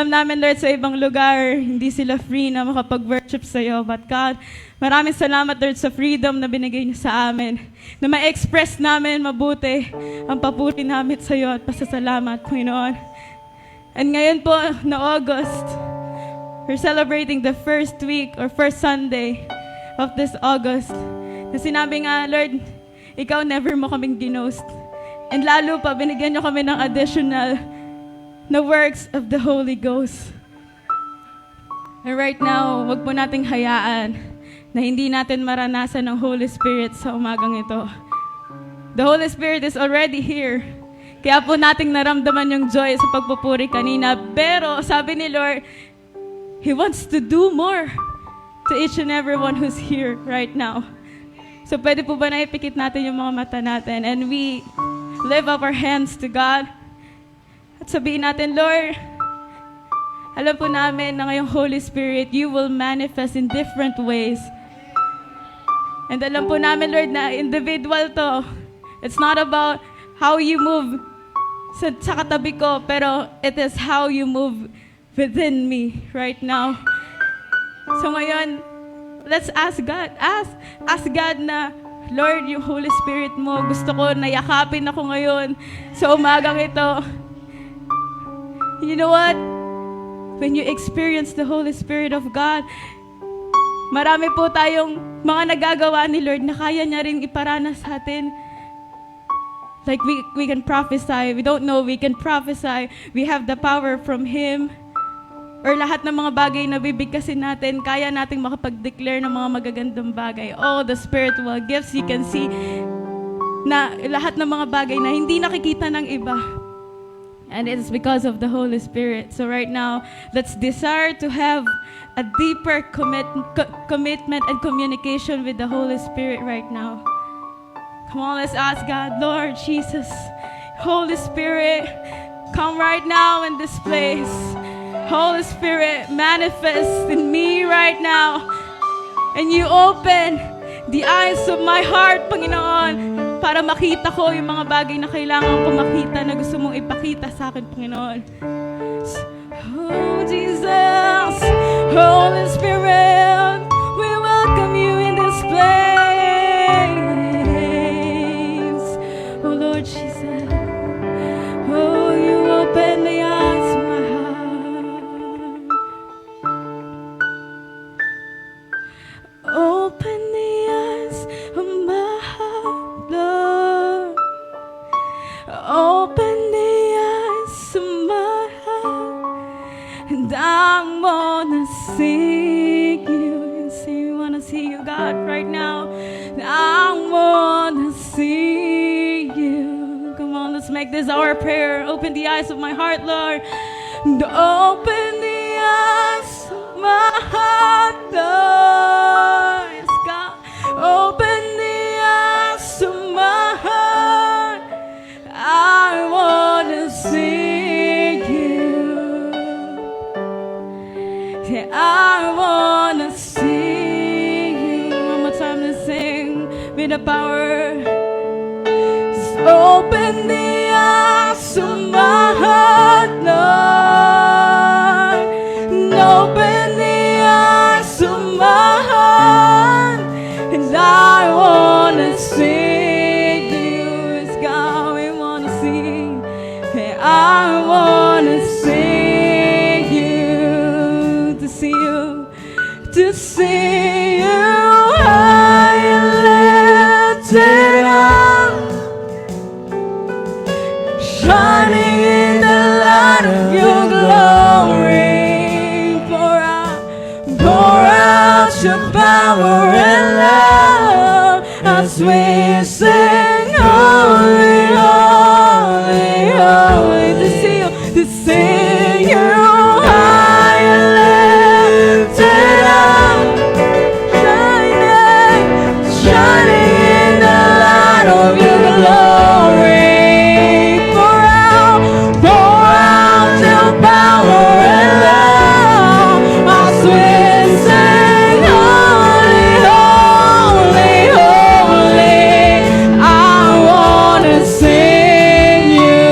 alam namin, Lord, sa ibang lugar, hindi sila free na makapag-worship sa iyo. But God, maraming salamat, Lord, sa freedom na binigay niyo sa amin. Na ma-express namin mabuti ang papuri namin sa iyo at pasasalamat, Panginoon. And ngayon po, na August, we're celebrating the first week or first Sunday of this August. Na sinabi nga, Lord, ikaw never mo kaming ginost. And lalo pa, binigyan niyo kami ng additional na works of the Holy Ghost. And right now, wag po nating hayaan na hindi natin maranasan ng Holy Spirit sa umagang ito. The Holy Spirit is already here. Kaya po nating naramdaman yung joy sa pagpupuri kanina. Pero sabi ni Lord, He wants to do more to each and everyone who's here right now. So pwede po ba na ipikit natin yung mga mata natin and we lift up our hands to God at sabihin natin, Lord, alam po namin na ngayong Holy Spirit, you will manifest in different ways. And alam po namin, Lord, na individual to. It's not about how you move sa katabi ko, pero it is how you move within me right now. So ngayon, let's ask God. Ask God na, Lord, yung Holy Spirit mo, gusto ko na yakapin ako ngayon sa umagang ito. You know what? When you experience the Holy Spirit of God, marami po tayong mga nagagawa ni Lord na kaya niya rin iparanas sa atin. Like we can prophesy. We don't know, we can prophesy. We have the power from Him. Or lahat ng mga bagay na bibigkasin natin, kaya nating makapag-declare ng mga magagandang bagay. Oh, the spiritual gifts, you can see na lahat ng mga bagay na hindi nakikita ng iba. And it's because of the Holy Spirit. So right now, let's desire to have a deeper commitment and communication with the Holy Spirit right now. Come on, let's ask God, Lord Jesus, Holy Spirit, come right now in this place. Holy Spirit, manifest in me right now. And you open the eyes of my heart, Panginoon, para makita ko yung mga bagay na kailangan ko makita na gusto mong ipakita sa akin, Panginoon. Oh, Jesus, Holy Spirit, we welcome you in this place. Oh, Lord Jesus, oh, you open the eyes of my heart. Open the eyes of my heart, Lord. Open the eyes of my heart, and I wanna see you. See, we wanna see you, God, right now. I wanna see you. Come on, let's make this our prayer. Open the eyes of my heart, Lord. And open the eyes of my heart, Lord. Yes, God. Open the eyes of my heart. I wanna see you. Yeah, I wanna see you. One more time to sing with the power. Just open the eyes of my heart, Lord. And open the eyes of my heart, and I wanna see you. It's God, we wanna see. And I wanna see you, to see you, to see you high and lifted up, shining in the light of your glory. Pour out your power and love as we sing, holy, holy, holy. To see you high and lifted up, shining in the light of your glory. Pour out your power and love as we sing, holy, holy, holy. I wanna sing you.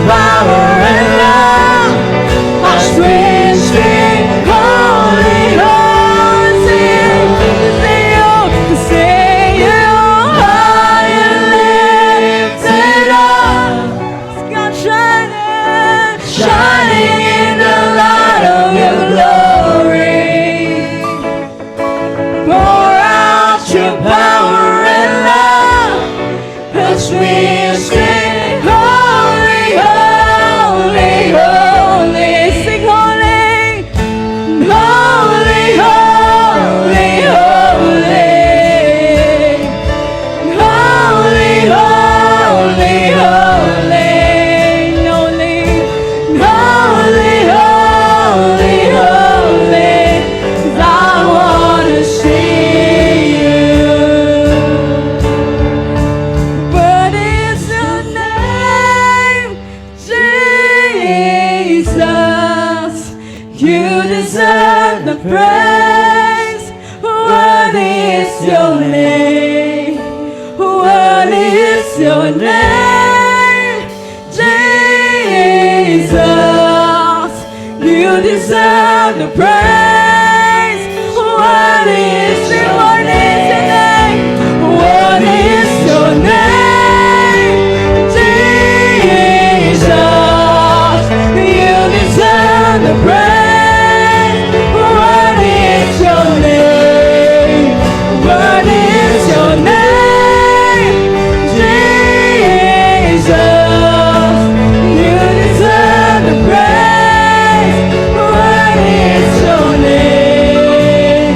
power and love. How sweet, sweet, holy, holy, sing, sing you high and lifted up. God shining, shining in the light of your glory. Pour out your power and love as we sing holy, holy, holy. Sing holy, holy, holy, holy. Holy, holy, holy. Holy, holy, holy, holy. 'Cause I wanna see you. What is your name, Jesus? You deserve the praise. What is your name? What is your name, Jesus? You deserve the praise. What is your name? What is your name, Jesus? You deserve the praise. What is your name? What is your name, Jesus? You deserve the praise. What is your name?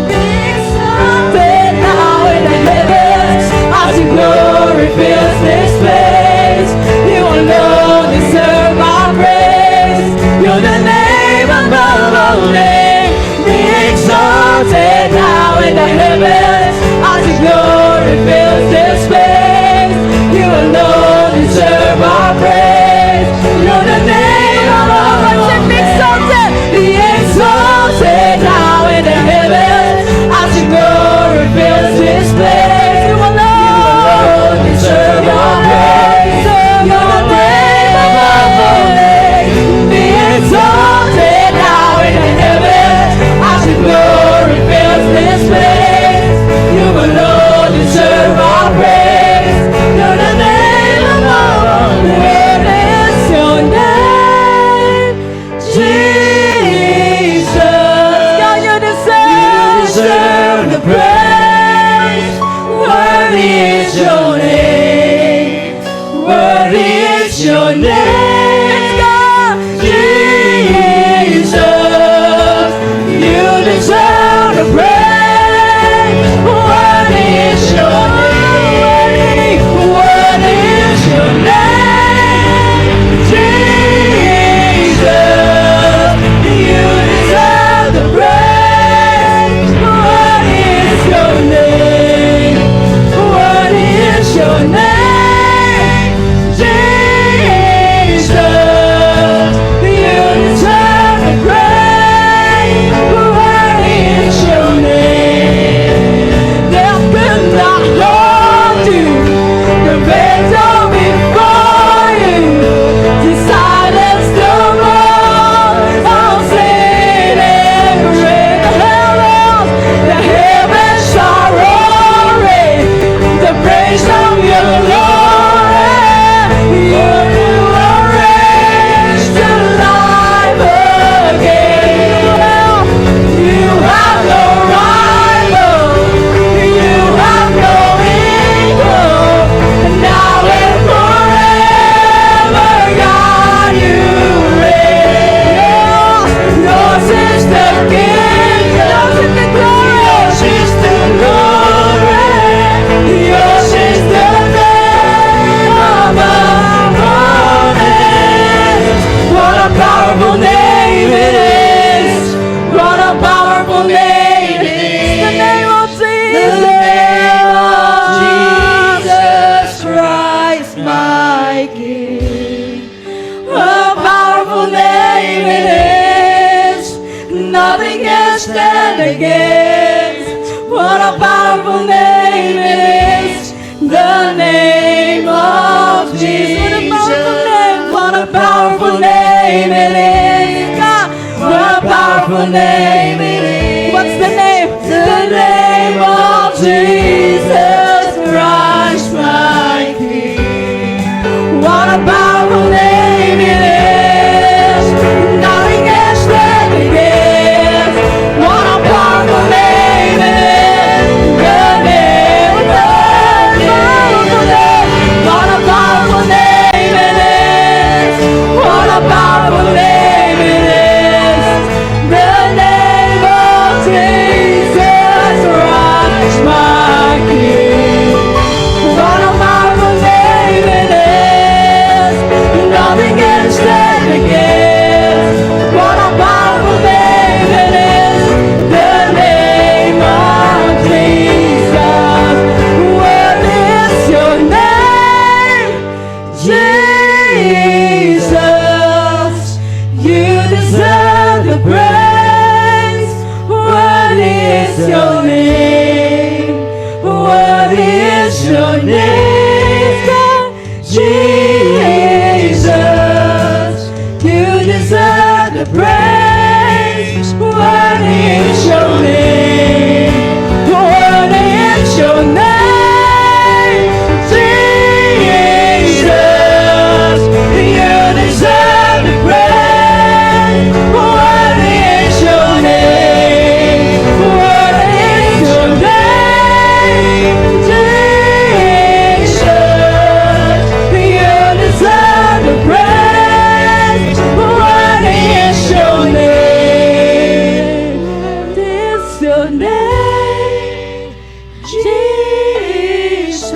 Be exalted now in the heavens as your glory fills this place. You alone deserve our praise. You're the name above all names. Be exalted now in the heavens as your glory fills this place. You alone deserve our praise. You're the name above all names. Be exalted. Be exalted now in the heavens as your glory fills this place. You alone deserve our praise. You're the name above all names. Be exalted now in the heavens as your glory fills this place. You alone deserve our praise. You're the name above all names. What is your name, Jesus? God, you deserve the praise. Worthy is your name. Worthy is your name, God, Jesus. You deserve the praise. Worthy is your name. Worthy is your name, Jesus. You deserve the praise. Worthy is your name. Worthy is your name, Jesus. You deserve the praise. Worthy is your name. Death could not hold you. The victor before you. To silence the voice of sin and grave. The heavens are roaring. The praise of your glory. You are raised to life again. You have no rival. You have no equal. Now and forever, God, you reign. Yours is the kingdom. Yours is the glory. Yours is the glory. Yours is the name above all names. What a powerful name it is. What a powerful name it is. The name of Jesus. The name of Jesus Christ, my King. What a powerful name it is. Nothing can stand against. What a powerful name it is. The name of Jesus. What a powerful name. powerful name it is. What's the name? The name of Jesus Christ, my King. What a powerful name it is. Nothing can stand against. What a powerful name it is. The name of Jesus. What a powerful name it is. What a powerful name it is. The name of Jesus Christ, my King. What a powerful name it is. Nothing can stand against. What a powerful name it is. The name of Jesus. What is your name? Jesus. You deserve the praise. What is your name? What is your name? Jesus. You deserve the praise. What is your name? What is your name? Jesus. You deserve the praise. What is your name? What is your name? Jesus. You deserve the praise. What is your name? What is your name? Jesus.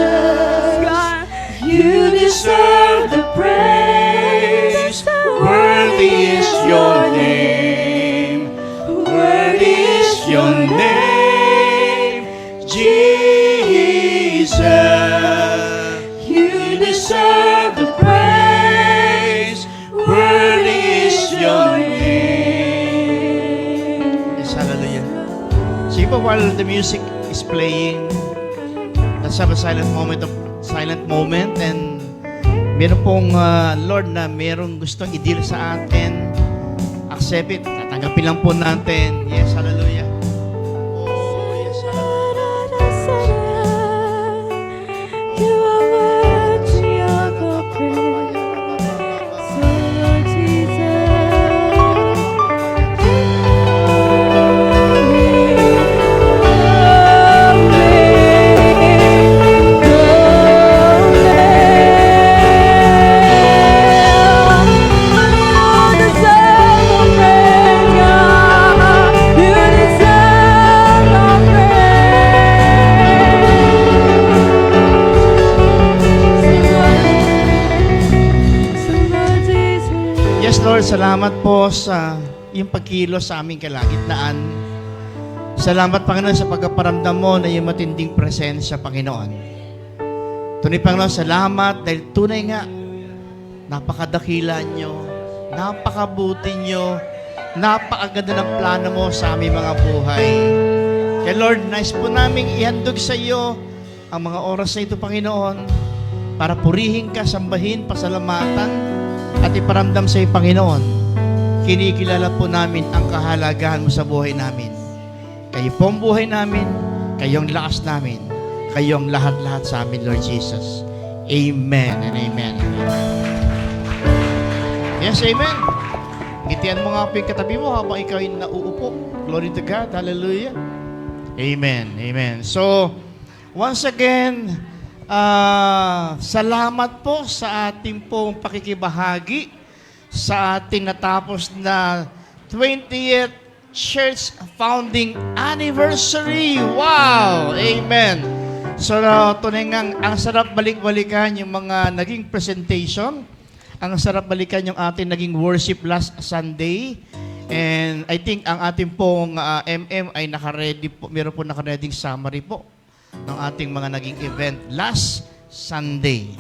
God. You deserve the praise. Worthy is your name. Worthy is your name, Jesus. You deserve the praise. Worthy is your name. Yes, hallelujah. Sige po, while the music is playing, let's have a silent moment and meron pong Lord na merong gustong i-deal sa atin. Accept it. Tatanggapin lang po natin. Yes, hallelujah. Oh, yes, You are worthy of the praise. So Lord Yes, Lord, salamat po sa yung pagkilos sa aming kalagitnaan. Salamat, Panginoon, sa pagkaparamdam mo na yung matinding presensya, Panginoon. Tunay, Panginoon, salamat dahil tunay nga, napakadakila nyo, napakabuti nyo, napakaganda ng plano mo sa aming mga buhay. Kaya Lord, nais po namin ihandog sa iyo ang mga oras na ito, Panginoon, para purihin ka, sambahin, pasalamatan, at iparamdam sa iyo, Panginoon, kinikilala po namin ang kahalagahan mo sa buhay namin. Kayo po ang buhay namin, kayo ang lakas namin, kayo ang lahat-lahat sa amin, Lord Jesus. Amen and amen. Yes, amen. Ngitian mo nga po yung katabi mo habang ikaw ay nauupo. Glory to God. Hallelujah. Amen. Amen. So, once again, salamat po sa ating pong pakikibahagi sa ating natapos na 20th Church Founding Anniversary. Wow! Amen. So, tunay nga, ang sarap balik-balikan yung mga naging presentation. Ang sarap balikan yung ating naging worship last Sunday. And I think ang ating pong MM ay naka-ready po, meron po naka-ready summary po ng ating mga naging event last Sunday.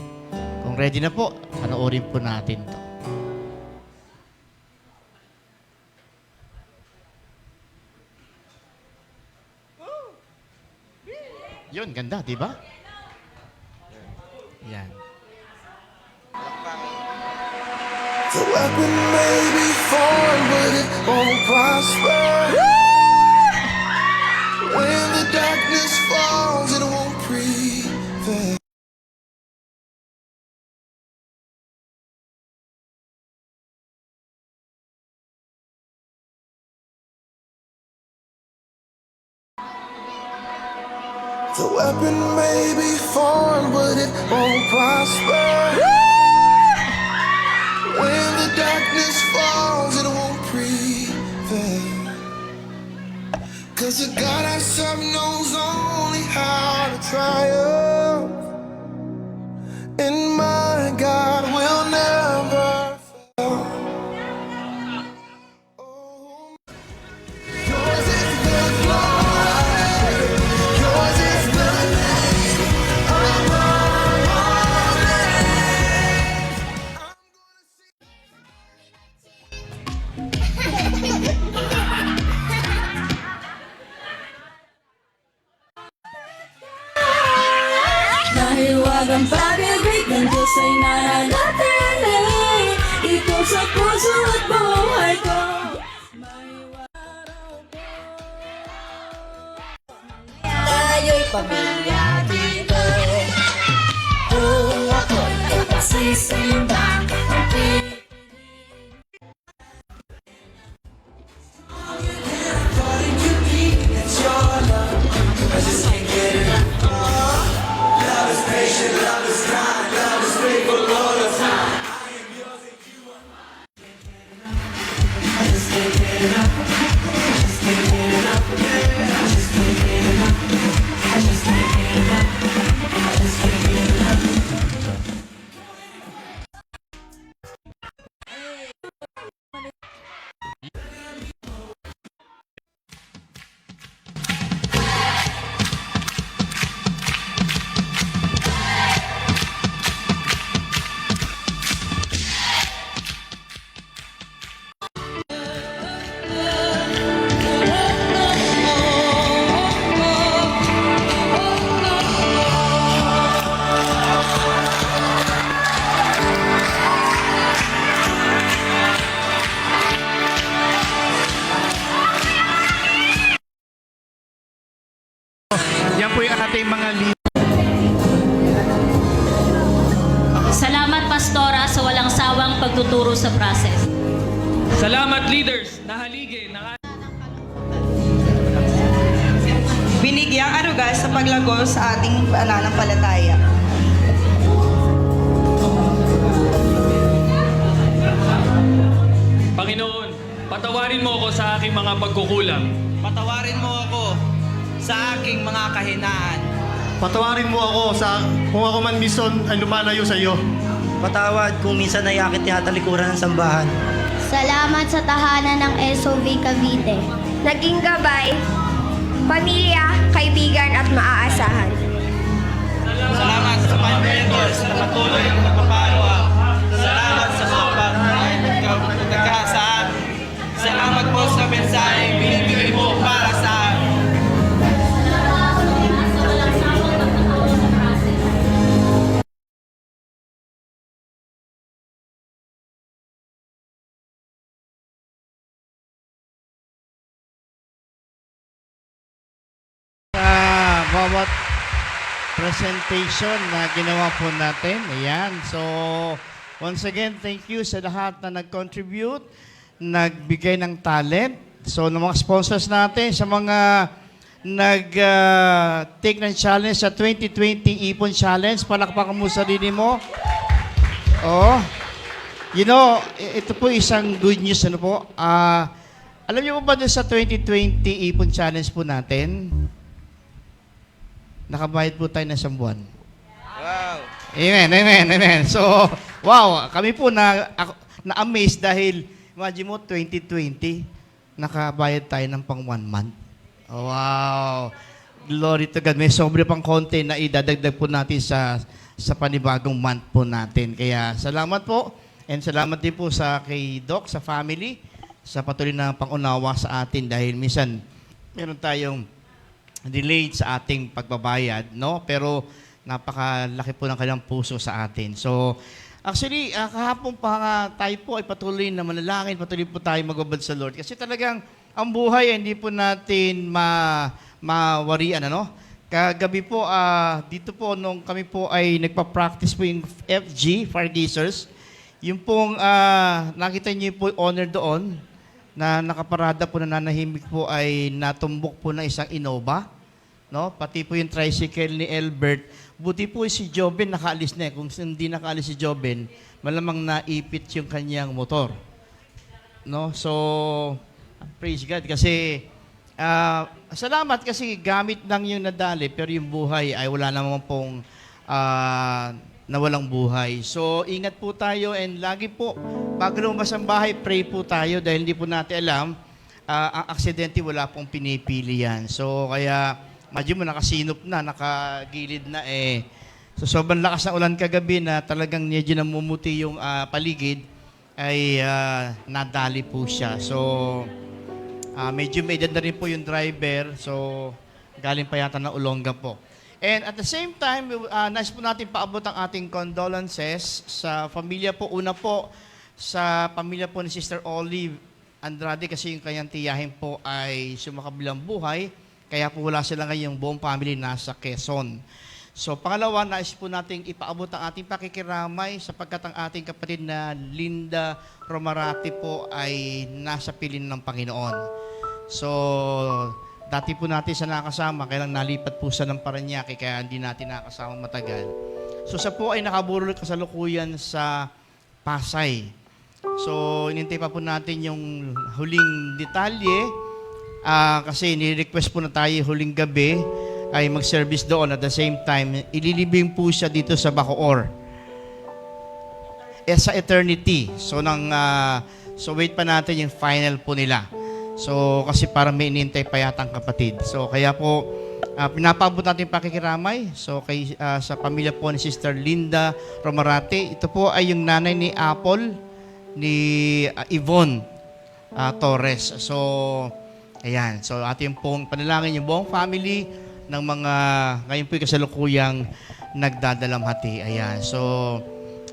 Kung ready na po, panoorin po natin to. Yun, ganda, di ba? Yan. The weapon may be formed, but it won't prosper. When the darkness falls, it won't prevail. The weapon may be formed, but it won't prosper. When the darkness falls, it won't prevail. Cause the God I serve knows only how to triumph. And my God will never fail. Oh, yours is the glory. Yours is the name above all names. I'm gonna sing. Dahil wag ang pag-ibig ng Diyos ay nananatili. Ikaw sa puso at buhay ko. May araw ko. Tayo'y pamilya dito. Kung ako'y kapasisimba ang Yan po yung ating mga leader. Salamat, Pastora, sa walang sawang pagtuturo sa process. Salamat, leaders, nahaligin ng Binigyang aruga sa paglago sa ating pananampalataya. Panginoon, patawarin mo ako sa aking mga pagkukulang. Patawarin mo ako sa aking mga kahinaan. Patawarin mo ako sa kung ako man minsan ay lumalayo sa iyo. Patawad kung minsan nayakit niya talikuran ng sambahan. Salamat sa tahanan ng SOV Cavite. Naging gabay, pamilya, kaibigan at maaasahan. Salamat sa Panginoon sa patuloy ng pagpapalawa. Salamat sa pagkakasaan. Salamat po sa mensaheng binibigay mo para sa amin. Sa bawat presentation na ginawa po natin. Ayan. So, once again, thank you sa lahat na nag-contribute, nagbigay ng talent. So, ng mga sponsors natin, sa mga nag-take ng challenge sa 2020 Ipon Challenge, palakpakan mo sarili mo. Oh. You know, ito po isang good news. Ano po? Alam niyo po ba dun sa 2020 Ipon Challenge po natin? Nakabayad po tayo ng isang buwan. Wow! Amen, amen, amen. So, wow, kami po na-amaze dahil, imagine mo, 2020, nakabayad tayo ng pang 1 month. Oh, wow! Glory to God. May sobre pang konti na idadagdag po natin sa panibagong month po natin. Kaya, salamat po. And salamat din po sa kay Doc, sa family, sa patuloy na pangunawa sa atin dahil minsan meron tayong delayed sa ating pagbabayad, no? Pero napakalaki po ng kanilang puso sa atin. So, Actually, kahapon pa nga tayo po ay patuloy na manalangin, patuloy po tayo magbabad sa Lord. Kasi talagang ang buhay ay hindi po natin mawarian, ano? Kagabi po, dito po, nung kami po ay nagpa-practice po yung FG, Fargazers, yung pong nakita niyo po yung honor doon, na nakaparada po na nanahimik po ay natumbok po ng isang Innova. No? Pati po yung tricycle ni Albert. Buti po si Joben nakaalis na. Kung hindi nakaalis si Joben, malamang naipit yung kanyang motor. No? So, praise God. Kasi, salamat kasi gamit lang yung nadali, pero yung buhay ay wala naman pong nawalang buhay. So, ingat po tayo and lagi po, bago lumabas ang bahay, pray po tayo dahil hindi po natin alam, ang aksidente wala pong pinipili yan. So, kaya, imagine mo, nakasinop na, nakagilid na eh. So, sobrang lakas ng ulan kagabi na talagang medyo namumuti yung paligid, ay nadali po siya. So, medyo may edad na rin po yung driver. So, galing pa yata ng Olonga po. And at the same time, nais po natin paabot ang ating condolences sa pamilya po. Una po, sa pamilya po ni Sister Olive Andrade kasi yung kanyang tiyahin po ay sumakabilang buhay. Kaya po wala sila ngayong buong family nasa Quezon. So pangalawa, nais po nating ipaabot ang ating pakikiramay sapagkat ang ating kapatid na Linda Romarate po ay nasa piling ng Panginoon. So dati po natin siya nakasama, kaya lang nalipat po siya ng Parañaque kaya hindi natin nakasama matagal. So siya po ay nakaburol kasalukuyan sa Pasay. So inintay pa po natin yung huling detalye. Kasi ni-request po na tayo huling gabi ay mag-service doon at the same time, ililibing po siya dito sa Bacoor. Sa eternity. So, so wait pa natin yung final po nila. So, kasi parang may inintay pa yata ang kapatid. So, kaya po, pinapabot natin yung pakikiramay. So, sa pamilya po ni Sister Linda Romarate. Ito po ay yung nanay ni Apple, ni Yvonne Torres. So, ayan. So, ating pong panalangin yung buong family ng mga, ngayon po yung kasalukuyang nagdadalamhati. Ayan. So,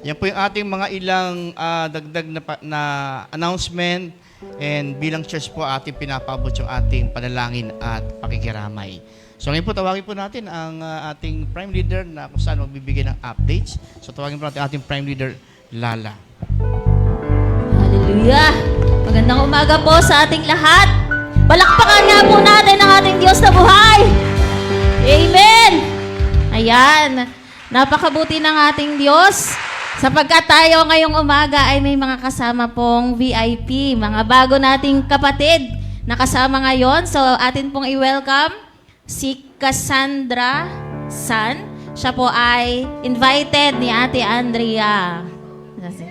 yan po yung ating mga ilang dagdag na announcement and bilang church po ating pinapabot yung ating panalangin at pakikiramay. So, ngayon po tawagin po natin ang ating prime leader na kung saan magbibigay ng updates. So, tawagin po natin ating prime leader, Lala. Hallelujah! Magandang umaga po sa ating lahat. Palakpakan nga po natin ang ating Diyos na buhay. Amen! Ayan. Napakabuti ng ating Diyos. Sapagkat tayo ngayong umaga ay may mga kasama pong VIP, mga bago nating kapatid na kasama ngayon. So, atin pong i-welcome si Cassandra San. Siya po ay invited ni Ate Andrea.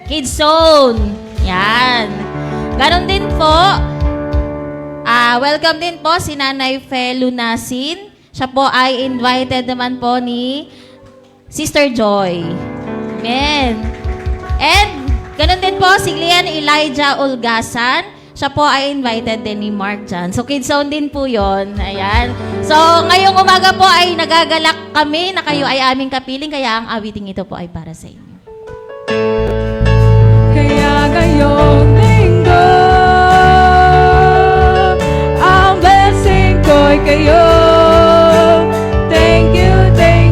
Kids Zone. Yan. Ganon din po, welcome din po si Nanay Fe Lunasin. Siya po ay invited naman po ni Sister Joy. Amen. And ganun din po si Lian Elijah Ulgasan. Siya po ay invited din ni Mark Jan. So Kids Zone din po yon. Ayan. So ngayong umaga po ay nagagalak kami na kayo ay aming kapiling. Kaya ang awiting ito po ay para sa inyo. Kaya ngayong linggo, ang blessing ko'y kayo. Thank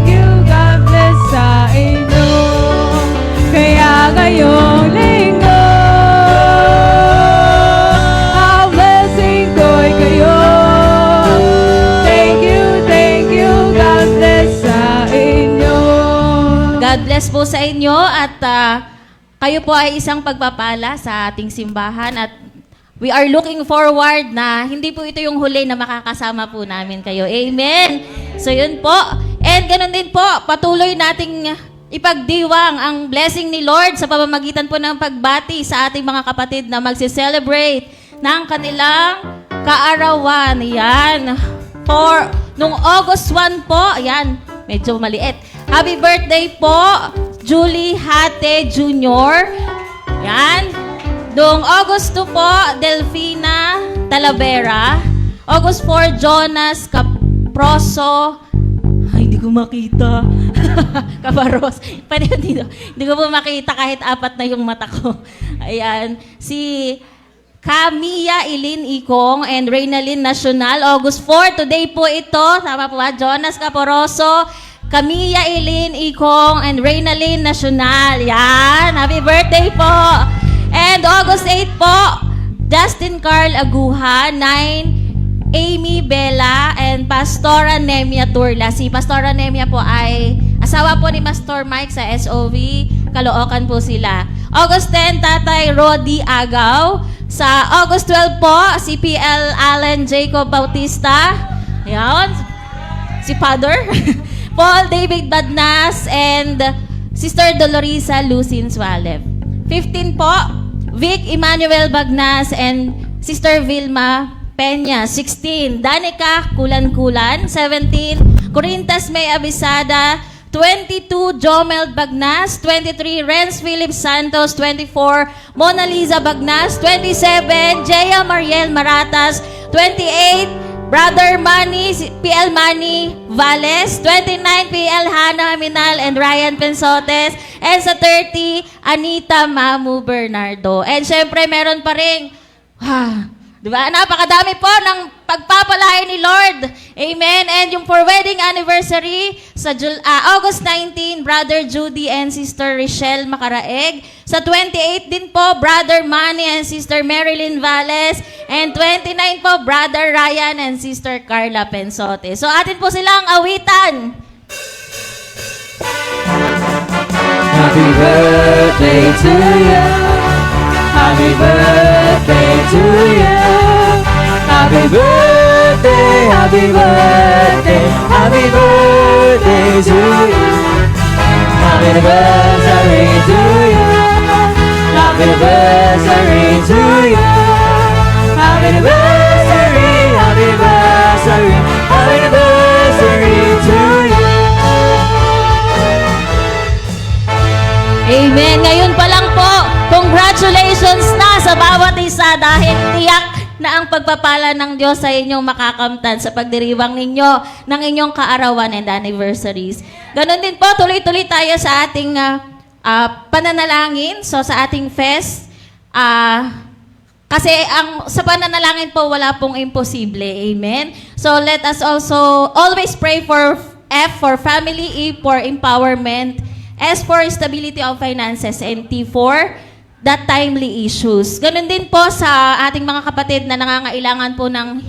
you, God bless sa inyo. Kaya ngayong linggo, ang blessing ko'y kayo. Thank you, God bless sa inyo. God bless po sa inyo at kayo po ay isang pagpapala sa ating simbahan at we are looking forward na hindi po ito yung huli na makakasama po namin kayo. Amen! So yun po. And ganun din po, patuloy nating ipagdiwang ang blessing ni Lord sa pamamagitan po ng pagbati sa ating mga kapatid na magse-celebrate ng kanilang kaarawan. Yan. Nung August 1 po, ayan, medyo maliit. Happy birthday po, Julie Hate Jr. Yan. Noong August 2 po, Delfina Talavera. August 4, Jonas Caproso. Ay, hindi ko makita. Kabaros. Pwede ko dito. Hindi ko po makita kahit apat na yung mata ko. Ayan. Si Camilla Ilin Ikong and Reynalyn Nacional. August 4. Today po ito. Tama po ba? Jonas Caporoso, Camilla Ilin Ikong and Reynalyn Nacional. Yan. Happy birthday po. And August 8 po, Justin Carl Aguha, 9, Amy Bella, and Pastora Nemia Turla. Si Pastora Nemia po ay asawa po ni Pastor Mike sa SOV. Caloocan po sila. August 10, Tatay Rodi Agaw. Sa August 12 po, si PL Allen Jacob Bautista. Ayan. Si Father. Paul David Badnas and Sister Dolorisa Lucin Sualeb. 15 po, Vic Emmanuel Bagnas and Sister Vilma Peña. 16, Danica Kulan-Kulan. 17, Corintas May Abisada. 22, Jomel Bagnas. 23, Renz Philip Santos. 24, Mona Lisa Bagnas. 27, Jaya Mariel Maratas. 28, Brother Manny, PL Manny Valles. 29, PL Hannah Aminal and Ryan Pensotes. And sa 30, Anita Mamu Bernardo. And syempre, meron pa rin, diba? Napakadami po ng pagpapalain ni Lord. Amen. And yung for wedding anniversary sa August 19, Brother Judy and Sister Richelle Macaraeg. Sa 28 din po, Brother Manny and Sister Marilyn Valles. And 29 po, Brother Ryan and Sister Carla Pensote. So atin po silang awitan. Happy birthday to you. Happy birthday to you. Happy birthday, happy birthday, happy birthday to you. Happy anniversary to you. Happy anniversary to you. Happy anniversary, happy anniversary, happy anniversary to you. Amen. Ngayon pa lang po, congratulations na sa bawat isa dahil tiyak na ang pagpapala ng Diyos sa inyong makakamtan sa pagdiriwang ninyo ng inyong kaarawan and anniversaries. Ganon din po, tuloy-tuloy tayo sa ating pananalangin. So sa ating fest, kasi sa pananalangin po, wala pong imposible. Amen? So let us also always pray for F for family, E for empowerment, S for stability of finances, and T for that timely issues. Ganon din po sa ating mga kapatid na nangangailangan po ng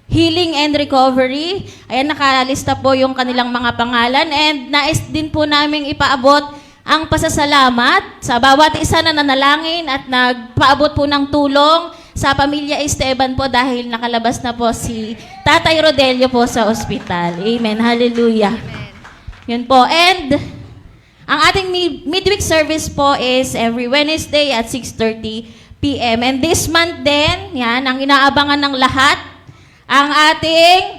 healing and recovery. Ayan, nakalista po yung kanilang mga pangalan. And nais din po naming ipaabot ang pasasalamat sa bawat isa na nanalangin at nagpaabot po ng tulong sa pamilya Esteban po dahil nakalabas na po si Tatay Rodelio po sa ospital. Amen. Hallelujah. Yun po. And ang ating midweek service po is every Wednesday at 6:30 p.m. And this month din, yan, ang inaabangan ng lahat, ang ating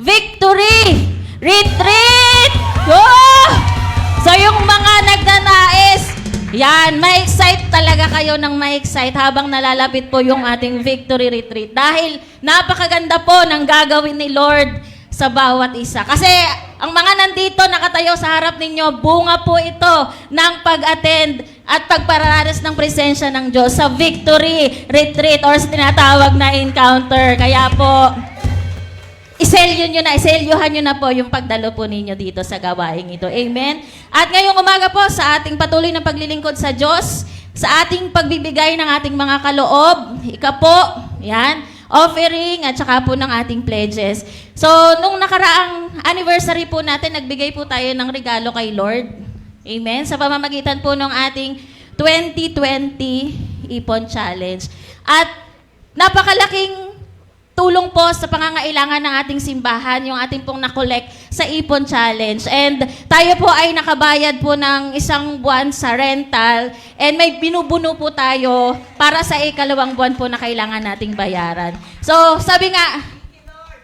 Victory Retreat! Oh! So yung mga nagnanais, yan, ma-excite talaga kayo ng ma-excite habang nalalapit po yung ating Victory Retreat. Dahil napakaganda po ng gagawin ni Lord sa bawat isa. Kasi ang mga nandito nakatayo sa harap ninyo, bunga po ito ng pag-attend at pagpararanas ng presensya ng Diyos sa Victory Retreat or sa tinatawag na encounter. Kaya po, iselyuhan nyo na po yung pagdalo po ninyo dito sa gawaing ito. Amen? At ngayong umaga po sa ating patuloy na paglilingkod sa Diyos, sa ating pagbibigay ng ating mga kaloob, po, yan, offering at saka po ng ating pledges. So, nung nakaraang anniversary po natin, nagbigay po tayo ng regalo kay Lord. Amen? Sa pamamagitan po ng ating 2020 Ipon Challenge. At napakalaking tulong po sa pangangailangan ng ating simbahan, yung ating pong nakolek sa Ipon Challenge. And tayo po ay nakabayad po ng 1 buwan sa rental and may binubuno po tayo para sa ikalawang buwan po na kailangan nating bayaran. So, sabi nga,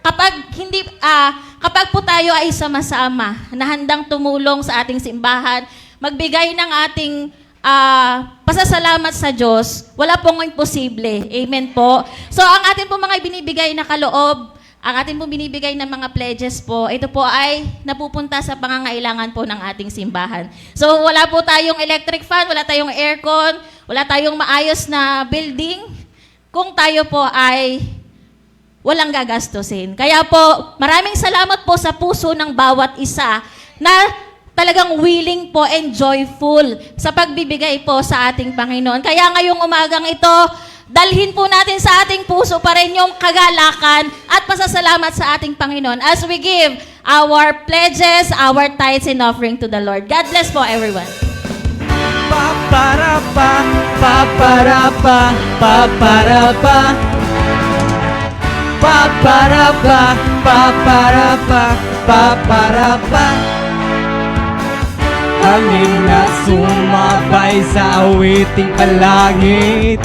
kapag po tayo ay sama-sama na handang tumulong sa ating simbahan, magbigay ng ating pasasalamat sa Diyos, wala pong imposible. Amen po. So, ang atin po mga binibigay na kaloob, ang ating po binibigay ng mga pledges po, ito po ay napupunta sa pangangailangan po ng ating simbahan. So wala po tayong electric fan, wala tayong aircon, wala tayong maayos na building kung tayo po ay walang gagastusin. Kaya po, maraming salamat po sa puso ng bawat isa na talagang willing po and joyful sa pagbibigay po sa ating Panginoon. Kaya ngayong umagang ito, dalhin po natin sa ating puso pa rin yung kagalakan at pasasalamat sa ating Panginoon as we give our pledges, our tithes and offering to the Lord. God bless po everyone. Paparapa, paparapa, paparapa. Paparapa, paparapa, paparapa. Hangin na sumabay sa awiting palangit.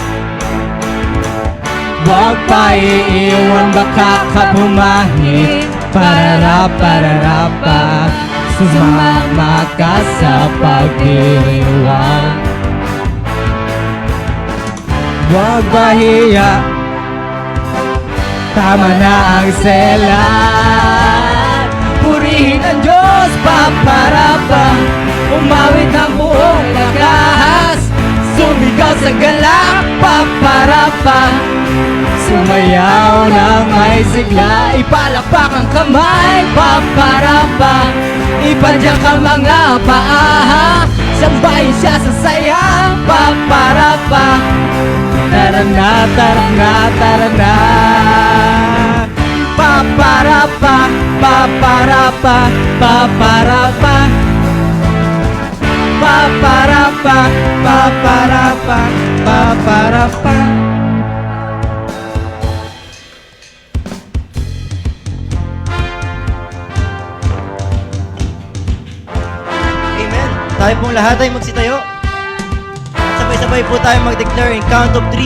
Huwag pa iiwan, baka ka bumahit. Pararapa, sumama ka sa pagdiriwang. Huwag mahiya, tama na ang selan. Purihin ang Diyos, paparapa. Umawit ang buong lakas. Sumigaw sa galak, paparapa. Sumayaw ng may sigla. Ipalakpak ang kamay, paparapa. Ipadyak ang mga paa. Sambahin siya sa saya, paparapa. Tara na, tara na, tara na. Paparapa, paparapa, paparapa. Paparapa, paparapa, paparapa. Amen. Tayo pong lahat ay magsitayo. At sabay-sabay po tayo mag-declare in count of 3.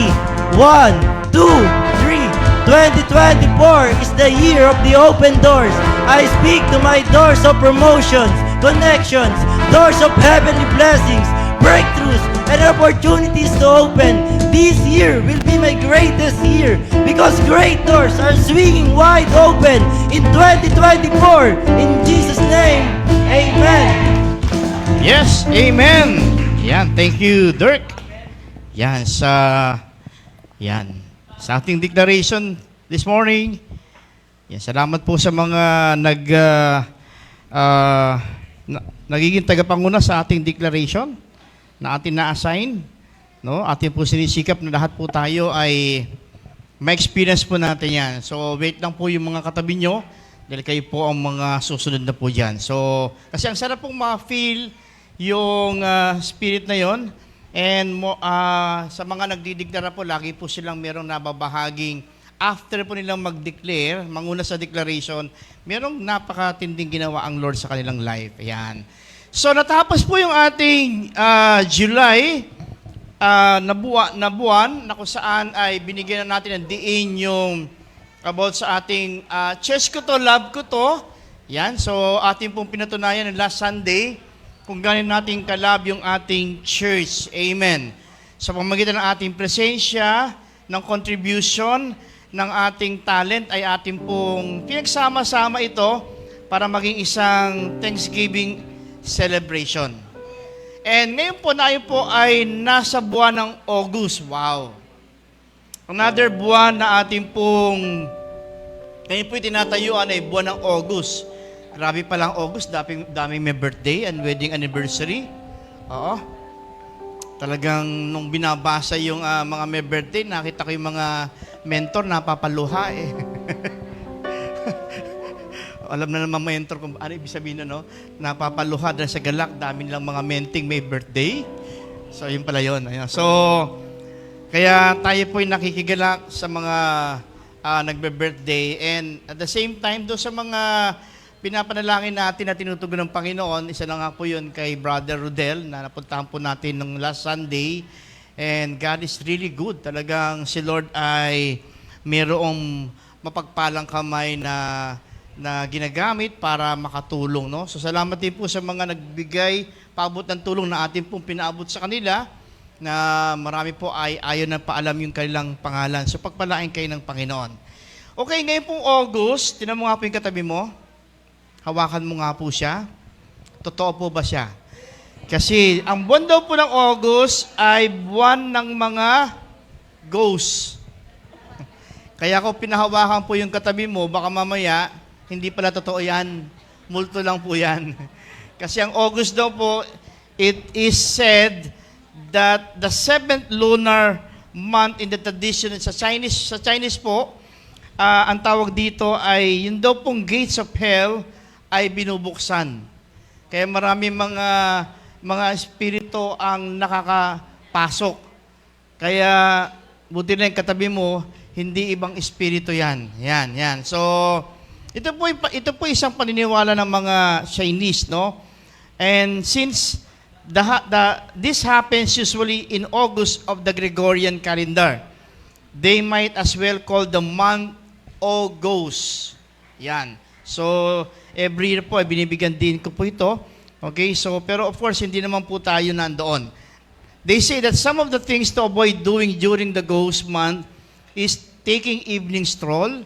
1, 2, 3. 2024 is the year of the open doors. I speak to my doors of promotions, connections, doors of heavenly blessings, breakthroughs, and opportunities to open. This year will be my greatest year because great doors are swinging wide open in 2024. In Jesus' name, amen. Yes, amen. Yan, thank you, Dirk. Yan, sa ating declaration this morning. Yan, salamat po sa mga nagiging tagapanguna sa ating declaration na ating na-assign. No? Ating po sinisikap na lahat po tayo ay ma-experience po natin yan. So, wait lang po yung mga katabi nyo dahil kayo po ang mga susunod na po dyan. So, kasi ang sarap pong ma-feel yung spirit na yon. And sa mga nagdideklara po, lagi po silang merong nababahaging after po nilang mag-declare, manguna sa declaration, merong napakatinding ginawa ang Lord sa kanilang life. Ayan. So, natapos po yung ating July na buwan na kung saan ay binigyan na natin ng diin yung about sa ating church ko to, love ko to. Yan. So, ating pong pinatunayan ng last Sunday kung gaano natin kalab yung ating church. Amen. Sa pamamagitan ng ating presensya, ng contribution, ng ating talent ay ating pong pinagsama-sama ito para maging isang Thanksgiving celebration. And ngayon po ay nasa buwan ng August. Wow! Another buwan na ating pong ngayon po tinatayuan ay buwan ng August. Grabe palang August, daming may birthday and wedding anniversary. Oo. Talagang nung binabasa yung mga may birthday, nakita ko yung mga mentor napapaluha eh. Alam na naman mentor kung ano ibig sabihin no? Napapaluha dahil sa galak, dami nilang mga menting may birthday. So yun pala yun. Ayan. So, kaya tayo po'y nakikigalak sa mga nagbe-birthday and at the same time do sa mga pinapanalangin natin na tinutugon ng Panginoon. Isa na nga po yun kay Brother Rodel na napuntahan po natin nung last Sunday. And God is really good. Talagang si Lord ay mayroong mapagpalang kamay na ginagamit para makatulong. No? So salamat din po sa mga nagbigay, paabot ng tulong na atin pong pinaabot sa kanila na marami po ay ayaw na paalam yung kanilang pangalan. So pagpalain kayo ng Panginoon. Okay, ngayon pong August, tinan mo nga po yung katabi mo. Hawakan mo nga po siya. Totoo po ba siya? Kasi ang buwan daw po ng August ay buwan ng mga ghosts. Kaya ko pinahawakan po yung katabi mo, baka mamaya, hindi pala totoo yan. Multo lang po yan. Kasi ang August daw po, it is said that the 7th lunar month in the tradition sa Chinese po, ang tawag dito ay yun daw pong gates of hell ay binubuksan. Kaya marami mga espiritu ang nakakapasok. Kaya buti na yung katabi mo, hindi ibang espiritu yan. Yan. So, ito po isang paniniwala ng mga Chinese, no? And since this happens usually in August of the Gregorian calendar, they might as well call the month August. Yan. So, every year po, binibigyan din ko po ito. Okay, so, pero of course, hindi naman po tayo nandoon. They say that some of the things to avoid doing during the ghost month is taking evening stroll.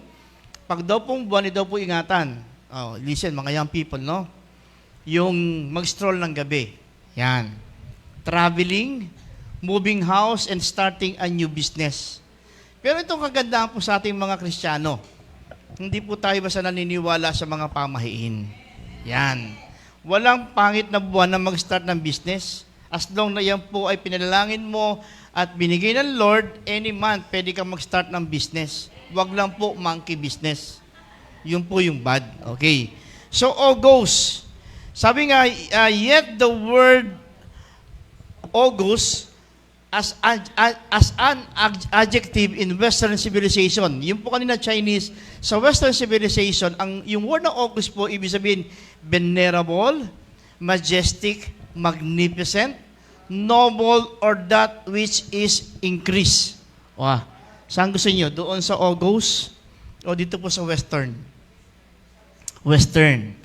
Pag daw pong buwan, daw po ingatan. Oh, listen, mga young people, no? Yung mag-stroll ng gabi. Yan. Traveling, moving house, and starting a new business. Pero itong kagandahan po sa ating mga Kristiyano, hindi po tayo basta naniniwala sa mga pamahiin. Yan. Walang pangit na buwan na mag-start ng business. As long na yan po ay pinalangin mo at binigay ng Lord, any month, pwede kang mag-start ng business. Wag lang po monkey business. Yun po yung bad. Okay. So, August. Sabi nga, yet the word August as an adjective in Western civilization. Yung po kanina Chinese, sa Western civilization, yung word na August po, ibig sabihin, venerable, majestic, magnificent, noble, or that which is increased. Wow. Saan gusto niyo? Doon sa August o dito po sa Western? Western.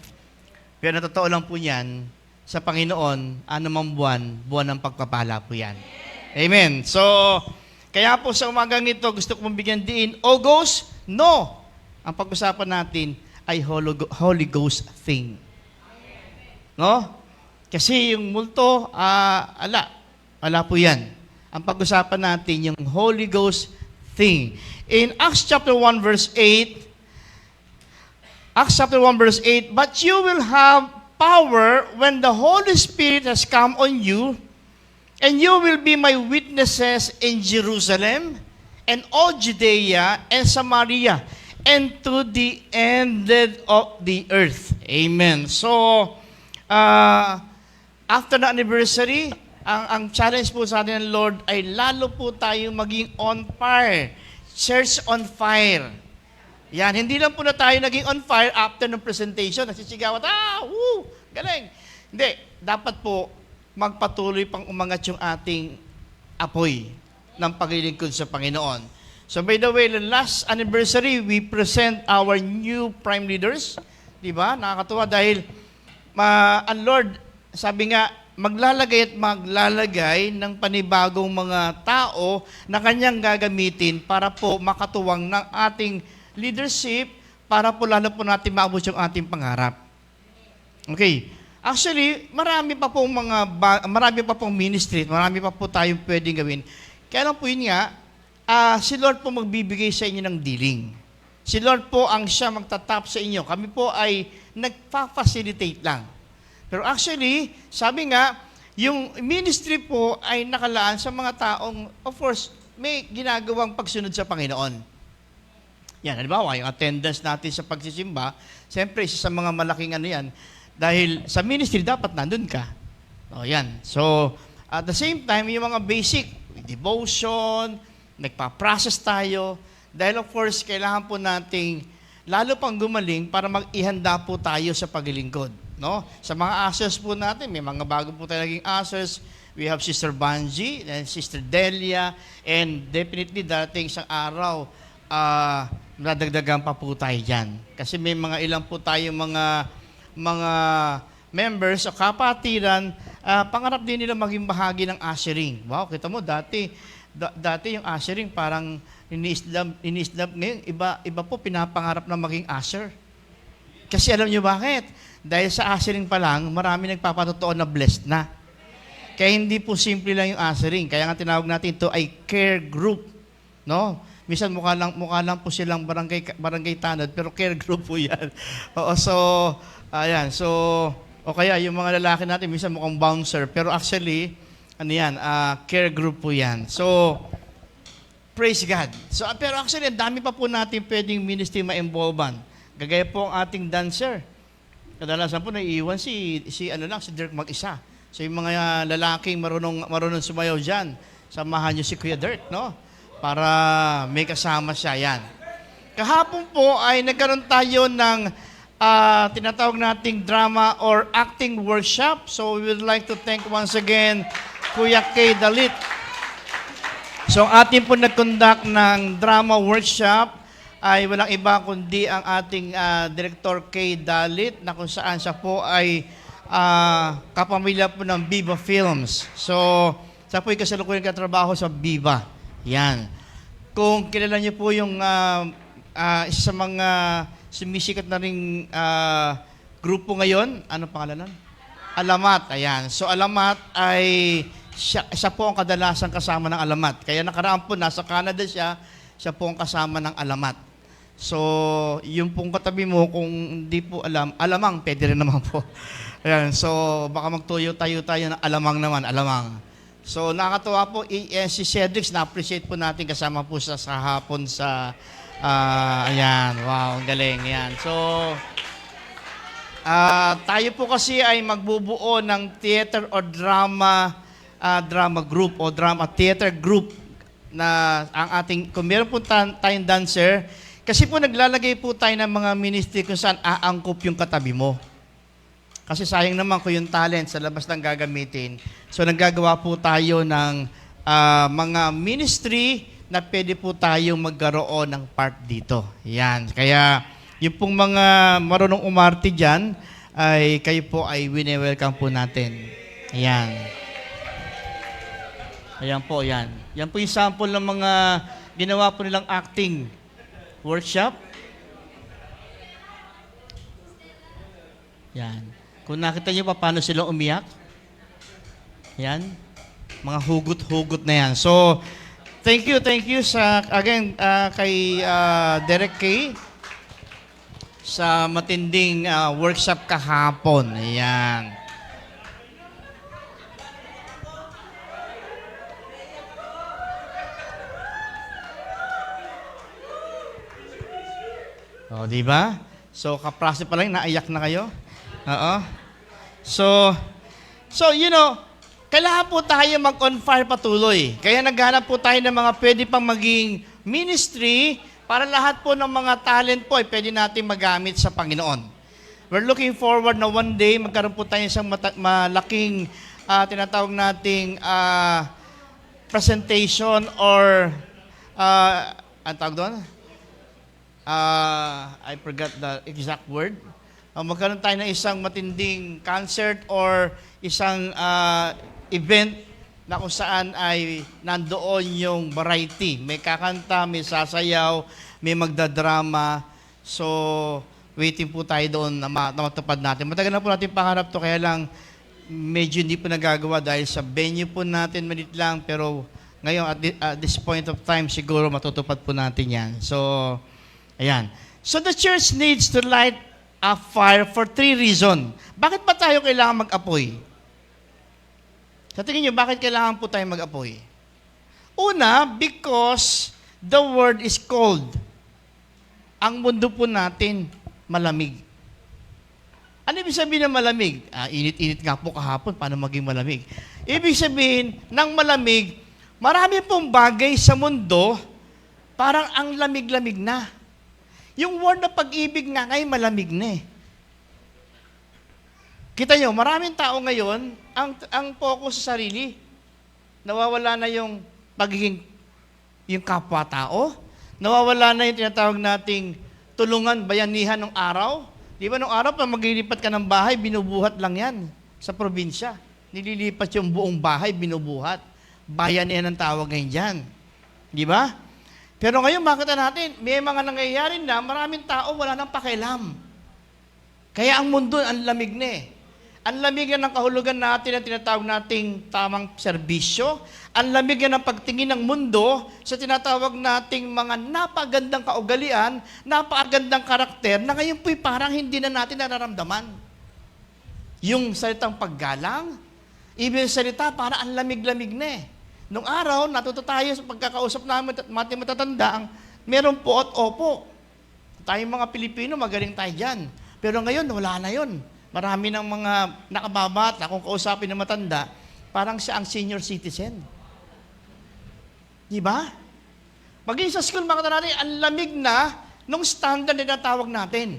Pero natotoo lang po yan, sa Panginoon, anumang buwan ng pagpapala po yan. Amen. So, kaya po sa umagang ito, gusto kong bigyan din, August, no. Ang pag-usapan natin ay Holy Ghost thing. No? Kasi yung multo, ala po yan. Ang pag-usapan natin, yung Holy Ghost thing. In Acts chapter 1 verse 8, but you will have power when the Holy Spirit has come on you, and you will be my witnesses in Jerusalem and all Judea and Samaria and to the end of the earth. Amen. So, after the anniversary, ang challenge po sa atin ng Lord ay lalo po tayong maging on fire. Church on fire. Yan, hindi lang po na tayo naging on fire after ng presentation. Nasisigawan, galing. Hindi, dapat po magpatuloy pang umangat yung ating apoy ng paglilingkod sa Panginoon. So by the way, the last anniversary, we present our new prime leaders. Diba? Nakakatuwa dahil ang Lord, sabi nga, maglalagay ng panibagong mga tao na kanyang gagamitin para po makatuwang ng ating leadership para po lalo po natin maabot yung ating pangarap. Okay. Actually, marami pa pong ministry, marami pa po tayong pwedeng gawin. Kaya lang po yun nga, si Lord po magbibigay sa inyo ng dealing. Si Lord po ang siya magtatap sa inyo. Kami po ay nagpa-facilitate lang. Pero actually, sabi nga, yung ministry po ay nakalaan sa mga taong, of course, may ginagawang pagsunod sa Panginoon. Yan, halimbawa, yung attendance natin sa pagsisimba, siyempre, isa sa mga malaking ano yan, dahil sa ministry, dapat nandun ka. O, yan. So, at the same time, yung mga basic, devotion, nagpa-process tayo, dahil of course, kailangan po nating lalo pang gumaling para mag-ihanda po tayo sa paglilingkod. No? Sa mga ushers po natin, may mga bago po tayo naging ushers. We have Sister Banji and Sister Delia, and definitely dating isang araw, nadagdagan pa po tayo dyan. Kasi may mga ilang po tayong mga members o kapatiran, pangarap din nila maging bahagi ng ushering. Wow, kita mo, dati Dati yung ushering parang ini-Islam. Ngayon, iba po pinapangarap na maging usher. Kasi alam nyo bakit? Dahil sa ushering pa lang, marami nagpapatotoo na blessed na. Kaya hindi po simple lang yung ushering. Kaya nga tinawag natin ito ay care group. No? Minsan mukha lang po silang barangay tanod, pero care group po yan. Oo, so, ayan. So, o kaya yung mga lalaki natin, minsan mukhang bouncer. Pero actually, ano yan, care group po yan. So, praise God. So, pero actually, ang dami pa po natin pwedeng ministry ma-involvean. Gagaya po ang ating dancer. Kadalasan po naiiwan si Dirk mag-isa. So yung mga lalaking marunong sumayaw dyan, samahan nyo si Kuya Dirk, no? Para may kasama siya, yan. Kahapon po ay nagkaroon tayo ng tinatawag nating drama or acting workshop. So we would like to thank once again Kuya K. Dalit. So ang ating po nag-conduct ng drama workshop ay walang iba kundi ang ating Director K. Dalit na kung saan siya po ay kapamilya po ng Viva Films. So, siya po ay kasalukuyan katrabaho sa Viva. Yan. Kung kilala niyo po yung isa sa mga sumisikat na ring grupo ngayon, ano pangalan nun? Alamat. Ayan. So, Alamat ay siya po ang kadalasan kasama ng Alamat. Kaya nakaraan po, nasa Canada siya po ang kasama ng Alamat. So, yung pong katabi mo, kung hindi po alamang, pwede rin naman po. Ayan, so, baka magtuyo tayo ng alamang naman, alamang. So, nakakatuwa po, si Cedric, na-appreciate po natin kasama po sa hapon sa, ayan, wow, ang galing, ayan. So, tayo po kasi ay magbubuo ng theater or drama group o drama theater group na ang ating, kung meron po tayong dancer, kasi po naglalagay po tayo ng mga ministry kung saan aangkop yung katabi mo. Kasi sayang naman kung yung talent sa labas lang gagamitin. So naggagawa po tayo ng mga ministry na pwede po tayong magkaroon ng part dito. Yan. Kaya yung pong mga marunong umarte dyan, ay kayo po ay wini-welcome po natin. Ayan. Ayan po, yan. Yan po yung sample ng mga ginawa po nilang acting workshop. Yan. Kung nakita niyo pa paano sila umiyak. Yan. Mga hugot-hugot na yan. So, thank you sa, again, kay Derek K. sa matinding workshop kahapon. Ayan. O, di ba? So, kaprase pa lang, naiyak na kayo. Oo. So, you know, kailangan po tayo mag-on fire patuloy. Kaya naghanap po tayo ng mga pwede pang maging ministry para lahat po ng mga talent po ay pwede natin magamit sa Panginoon. We're looking forward na one day magkaroon po tayo isang malaking tinatawag nating presentation or ang tawag doon? I forgot the exact word. Magkaroon tayo ng isang matinding concert or isang event na kung saan ay nandoon yung variety. May kakanta, may sasayaw, may magdadrama. So, waiting po tayo doon na matupad natin. Matagal na po natin pangarap to, kaya lang medyo hindi po nagagawa dahil sa venue po natin, malit lang. Pero ngayon, at this point of time, siguro matutupad po natin yan. So, ayan. So, the church needs to light a fire for 3 reasons. Bakit pa tayo kailangan mag-apoy? Sa tingin nyo, bakit kailangan po tayo mag-apoy? Una, because the world is cold. Ang mundo po natin, malamig. Ano ibig sabihin ng malamig? Init-init nga po kahapon, paano maging malamig? Ibig sabihin, ng malamig, marami pong bagay sa mundo, parang ang lamig-lamig na. Yung word na pag-ibig nga ngayon, malamig na eh. Kita nyo, maraming tao ngayon, ang focus sa sarili, nawawala na yung pagiging yung kapwa-tao, nawawala na yung tinatawag nating tulungan, bayanihan ng araw. Di ba nung araw, pag maglilipat ka ng bahay, binubuhat lang yan sa probinsya. Nililipat yung buong bahay, binubuhat. Bayanihan ang tawag ngayon dyan. Di ba? Pero ngayon, makita natin, may mga nangyayari na maraming tao wala nang pakialam. Kaya ang mundo, ang lamig na eh. Ang lamig na ng kahulugan natin na tinatawag nating tamang serbisyo. Ang lamig na ng pagtingin ng mundo sa tinatawag nating mga napagandang kaugalian, napagandang karakter na ngayon po'y parang hindi na natin nararamdaman. Yung salitang paggalang, ibig salita, para ang lamig-lamig na eh. Nung araw, natuto tayo sa pagkakausap namin at matatanda, ang meron po at opo. Tayong mga Pilipino, magaling tayo dyan. Pero ngayon, wala na yun. Marami ng mga nakababata, kung kausapin ng matanda, parang siya ang senior citizen. Di ba? Maging sa school, makita natin, ang lamig na nung standard na natawag natin.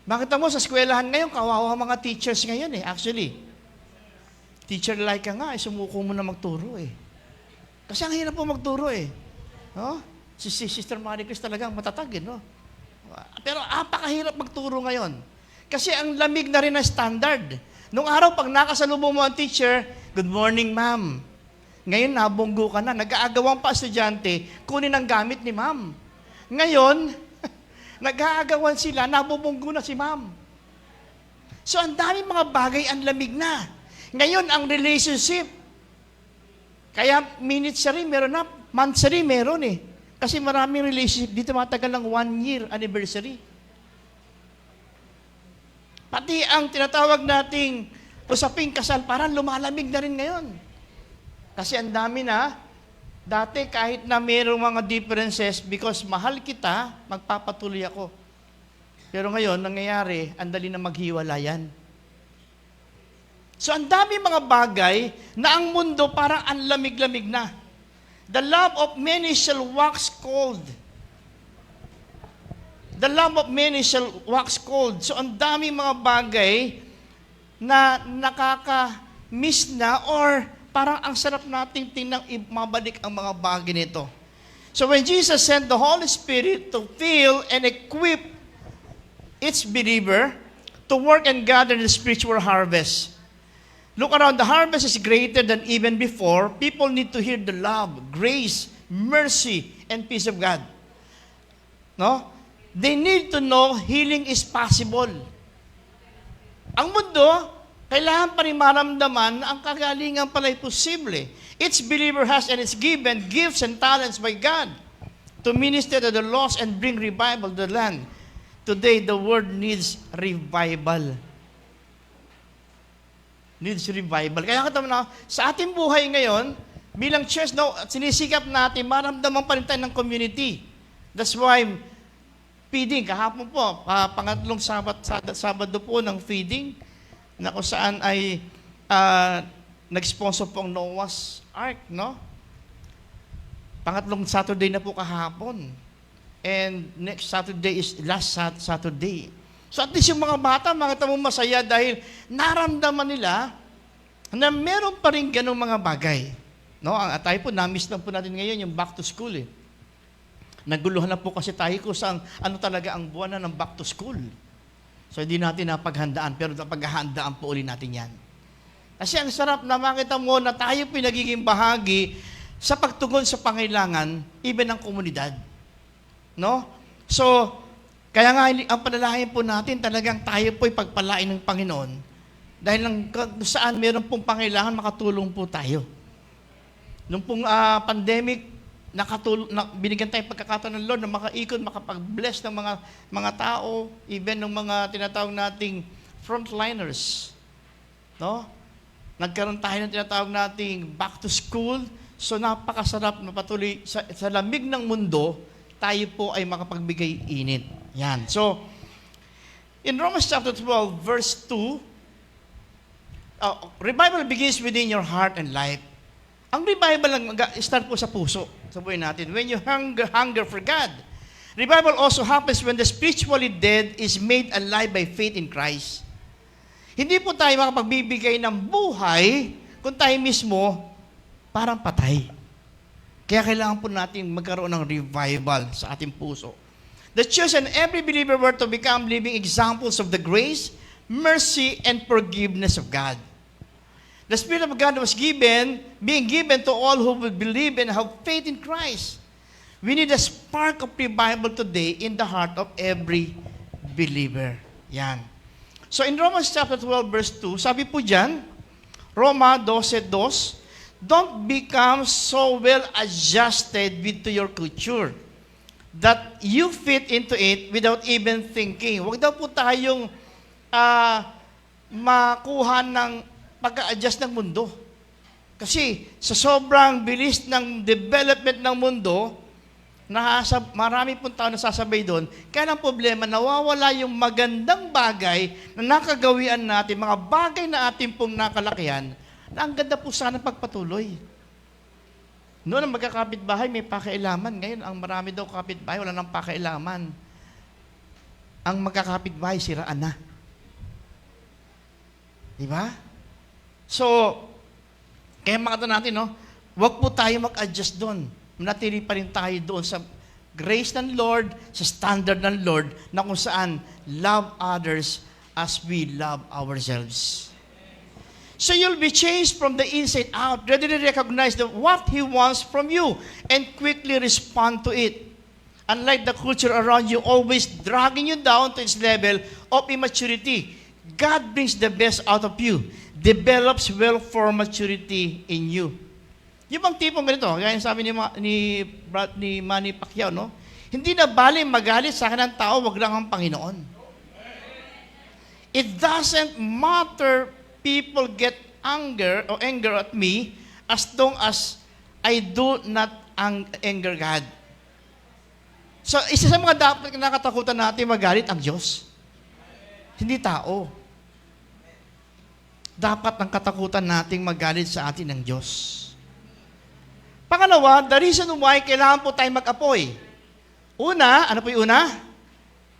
Makita mo, sa eskwelahan ngayon, kawawa mga teachers ngayon eh, actually. Teacher like ka nga, sumuko mo na magturo eh. Kasi ang hirap po magturo eh. No? Si Sister Maricris talagang matatag eh, no? Pero apakahirap magturo ngayon. Kasi ang lamig na rin ang standard. Nung araw, pag nakasalubong mo ang teacher, good morning, ma'am. Ngayon, nabunggo ka na. Nag-aagawang pa estudyante, kunin ang gamit ni ma'am. Ngayon, nag-aagawan sila, nabubunggo na si ma'am. So, ang dami mga bagay, ang lamig na. Ngayon, ang relationship, kaya minutes-sary meron na, monthsary meron eh. Kasi maraming relationship, dito matagal ng 1 year anniversary. Pati ang tinatawag nating usaping kasal, parang lumalamig na rin ngayon. Kasi ang dami na, dati kahit na mayroong mga differences, because mahal kita, magpapatuloy ako. Pero ngayon, nangyayari, ang dali na maghiwalayan. So ang dami mga bagay na ang mundo parang ang lamig-lamig na. The love of many shall wax cold. The love of many shall wax cold. So ang dami mga bagay na nakaka-miss na or parang ang sarap nating tingnan mabalik ang mga bagay nito. So when Jesus sent the Holy Spirit to fill and equip each believer to work and gather the spiritual harvest. Look around, the harvest is greater than even before. People need to hear the love, grace, mercy, and peace of God. No? They need to know healing is possible. Ang mundo, kailangan pa rin maramdaman na ang kagalingan pala ay posible. Each believer has and is given gifts and talents by God to minister to the lost and bring revival to the land. Today, the world needs revival. Needs revival. Kaya katama na, sa ating buhay ngayon, bilang church, no, sinisikap natin, maramdaman pa rin tayo ng community. That's why, feeding, kahapon po, pangatlong Sabado po ng feeding, na kung saan ay nag-sponsor po ang Noah's Ark, no? Pangatlong Saturday na po kahapon. And next Saturday is last Saturday. So at least yung mga bata, makita mo masaya dahil naramdaman nila na meron pa rin ganong mga bagay. No? Tayo po, na-miss lang po natin ngayon yung back to school eh. Naguluhan na po kasi tayo kung saan, ano talaga ang buwan na ng back to school. So, hindi natin napaghandaan, pero napaghandaan po ulit natin yan. Kasi ang sarap na makita mo na tayo pinagiging bahagi sa pagtugon sa pangailangan, even ng komunidad. No? So, kaya nga, ang panalangin po natin, talagang tayo po'y pagpalain ng Panginoon. Dahil lang saan meron pong pangailangan, makatulong po tayo. Nung pong pandemic, binigyan tayo pagkakataon ng Lord na makaikot, makapag-bless ng mga tao, even ng mga tinatawag nating frontliners. No? Nagkaroon tayo ng tinatawag nating back to school. So napakasarap na patuloy sa lamig ng mundo, tayo po ay makapagbigay init. Yan. So, in Romans chapter 12, verse 2, revival begins within your heart and life. Ang revival lang start po sa puso. Sabihin natin, when you hunger for God. Revival also happens when the spiritually dead is made alive by faith in Christ. Hindi po tayo makapagbibigay ng buhay kung tayo mismo parang patay. Kaya kailangan po natin magkaroon ng revival sa ating puso. The church and every believer were to become living examples of the grace, mercy, and forgiveness of God. The Spirit of God was being given to all who will believe and have faith in Christ. We need a spark of revival today in the heart of every believer. Yan. So in Romans chapter 12 verse 2, sabi po dyan, Roma 12:2, don't become so well adjusted to your culture that you fit into it without even thinking. Huwag daw po tayong makuha ng pag-a-adjust ng mundo. Kasi sa sobrang bilis ng development ng mundo, marami pong tao nasasabay doon, kaya ang problema, nawawala yung magandang bagay na nakagawian natin, mga bagay na ating pong nakalakihan, na ang ganda po sana pagpatuloy. Noon ang magkakapitbahay, may pakailaman. Ngayon, ang marami daw kapitbahay, wala nang pakailaman. Ang magkakapitbahay, siraan na. Diba? So, kaya makita natin, no? Huwag po tayo mag-adjust doon. Manatili pa rin tayo doon sa grace ng Lord, sa standard ng Lord, na kung saan love others as we love ourselves. So you'll be changed from the inside out, readily recognize what He wants from you, and quickly respond to it. Unlike the culture around you, always dragging you down to its level of immaturity, God brings the best out of you, develops well-formed maturity in you. Yung bang tipong ganito, gaya sabi ni Manny Pacquiao, no? Hindi na bali magalit sa akin ng tao, wag lang ang Panginoon. It doesn't matter people get anger at me as long as I do not anger God. So, isa sa mga dapat nakatakutan natin magalit ang Diyos. Hindi tao. Dapat ang katakutan nating magalit sa atin ng Diyos. Pangalawa, the reason why kailangan po tayo mag-apoy. Una, ano po yung una?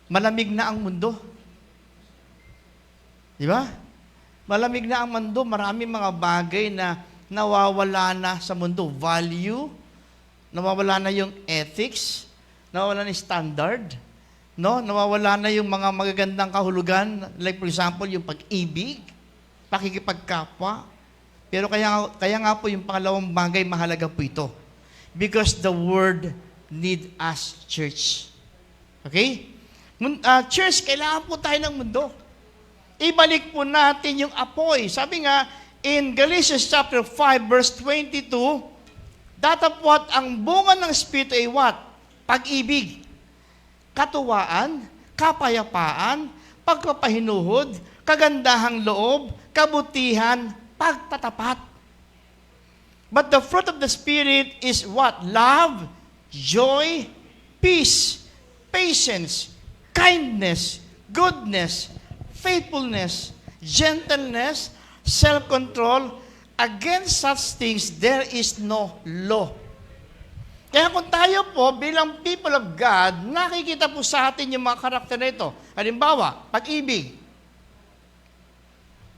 Malamig na ang mundo. Di ba? Malamig na ang mundo. Maraming mga bagay na nawawala na sa mundo. Value, nawawala na yung ethics, nawawala na yung standard, no? Nawawala na yung mga magagandang kahulugan, like for example, yung pag-ibig, pakikipagkapwa. Pero kaya nga po yung pangalawang bagay, mahalaga po ito. Because the Word need us, church. Okay? Church, kailangan po tayo ng mundo. Ibalik po natin yung apoy. Sabi nga, in Galatians chapter 5, verse 22, datapwat ang bunga ng Espiritu ay what? Pag-ibig, katuwaan, kapayapaan, pagpapahinuhod, kagandahang loob, kabutihan, pagtatapat. But the fruit of the Spirit is what? Love, joy, peace, patience, kindness, goodness, faithfulness, gentleness, self-control. Against such things, there is no law. Kaya kung tayo po, bilang people of God, nakikita po sa atin yung mga karakter na ito. Halimbawa, pag-ibig.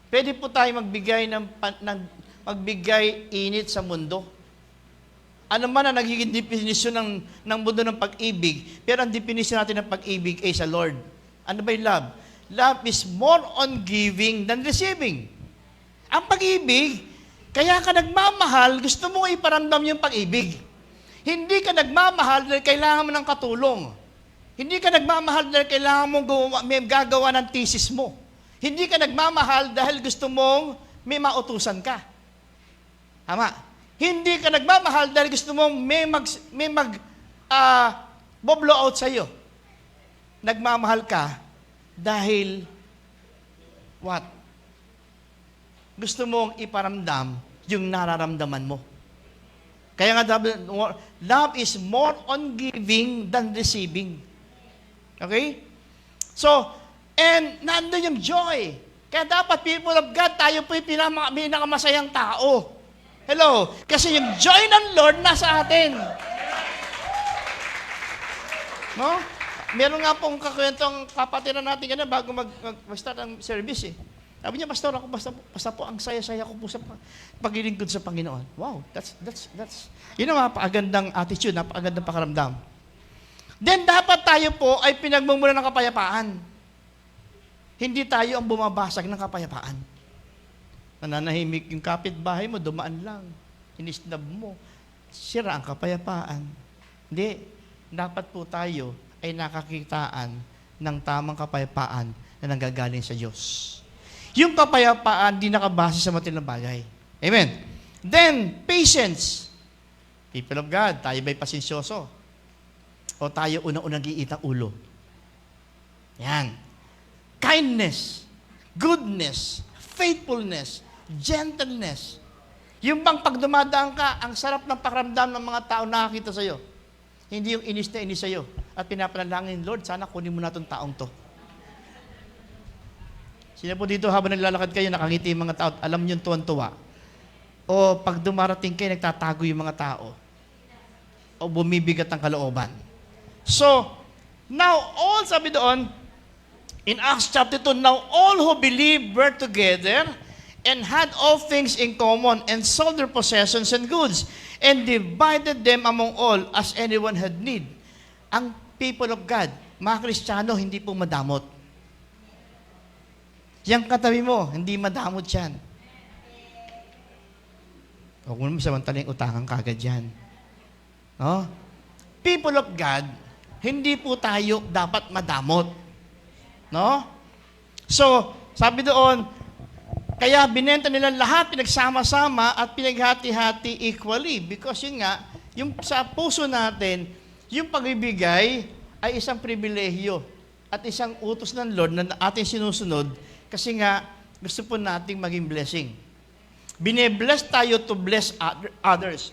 Pwede po tayo magbigay init sa mundo. Ano man ang nagiging definisyon ng mundo ng pag-ibig, pero ang definisyon natin ng pag-ibig ay sa Lord. Ano ba yung love? Love is more on giving than receiving. Ang pag-ibig, kaya ka nagmamahal, gusto mo iparamdam yung pag-ibig. Hindi ka nagmamahal dahil kailangan mo ng katulong. Hindi ka nagmamahal dahil kailangan mong gagawa ng thesis mo. Hindi ka nagmamahal dahil gusto mong may mautusan ka. Tama. Hindi ka nagmamahal dahil gusto mong boblo out sa'yo. Nagmamahal ka dahil what? Gusto mong iparamdam yung nararamdaman mo. Kaya nga, love is more on giving than receiving. Okay? So, and nandun yung joy. Kaya dapat, people of God, tayo po yung pinakamasayang tao. Hello? Kasi yung joy ng Lord nasa atin. No? Meron nga pong kakwentong kapatiran natin ganun bago mag-start ang service eh. Sabi niya, Pastor, ako basta po ang saya-saya ko po sa paglilingkod sa Panginoon. Wow, that's yun ang napakagandang attitude, napakagandang pakaramdam. Then dapat tayo po ay pinagmumula ng kapayapaan. Hindi tayo ang bumabasag ng kapayapaan. Nananahimik yung kapitbahay mo, dumaan lang. Inisnab mo. Sira ang kapayapaan. Hindi. Dapat po tayo ay nakakitaan ng tamang kapayapaan na nanggagaling sa Diyos. Yung kapayapaan di nakabase sa material na bagay. Amen. Then, patience. People of God, tayo ba'y pasensyoso? O tayo unang-unang giitang ulo? Yan. Kindness, goodness, faithfulness, gentleness. Yung bang pag dumadaan ka, ang sarap ng pakiramdam ng mga tao nakakita sa'yo. Hindi yung inis na inis sa'yo. At pinapanalangin, Lord, sana kunin mo na itong taong to. Sino po dito habang naglalakad kayo, nakangiti yung mga tao, alam nyo tuwan-tuwa. O pag dumarating kayo, nagtatago yung mga tao. O bumibigat ang kalooban. So, now all, sabi doon, in Acts chapter 2, now all who believed were together and had all things in common and sold their possessions and goods and divided them among all as anyone had need. Ang people of God, mga Kristiyano, hindi po madamot. Yang katabi mo, hindi madamot yan. Huwag mo naman samantalang utangan kagad yan. No? People of God, hindi po tayo dapat madamot. No? So, sabi doon, kaya binenta nila lahat, pinagsama-sama at pinaghati-hati equally. Because yun nga, yung sa puso natin, yung pagbibigay ay isang pribilehyo at isang utos ng Lord na ating sinusunod kasi nga gusto po nating maging blessing. Bine-bless tayo to bless others.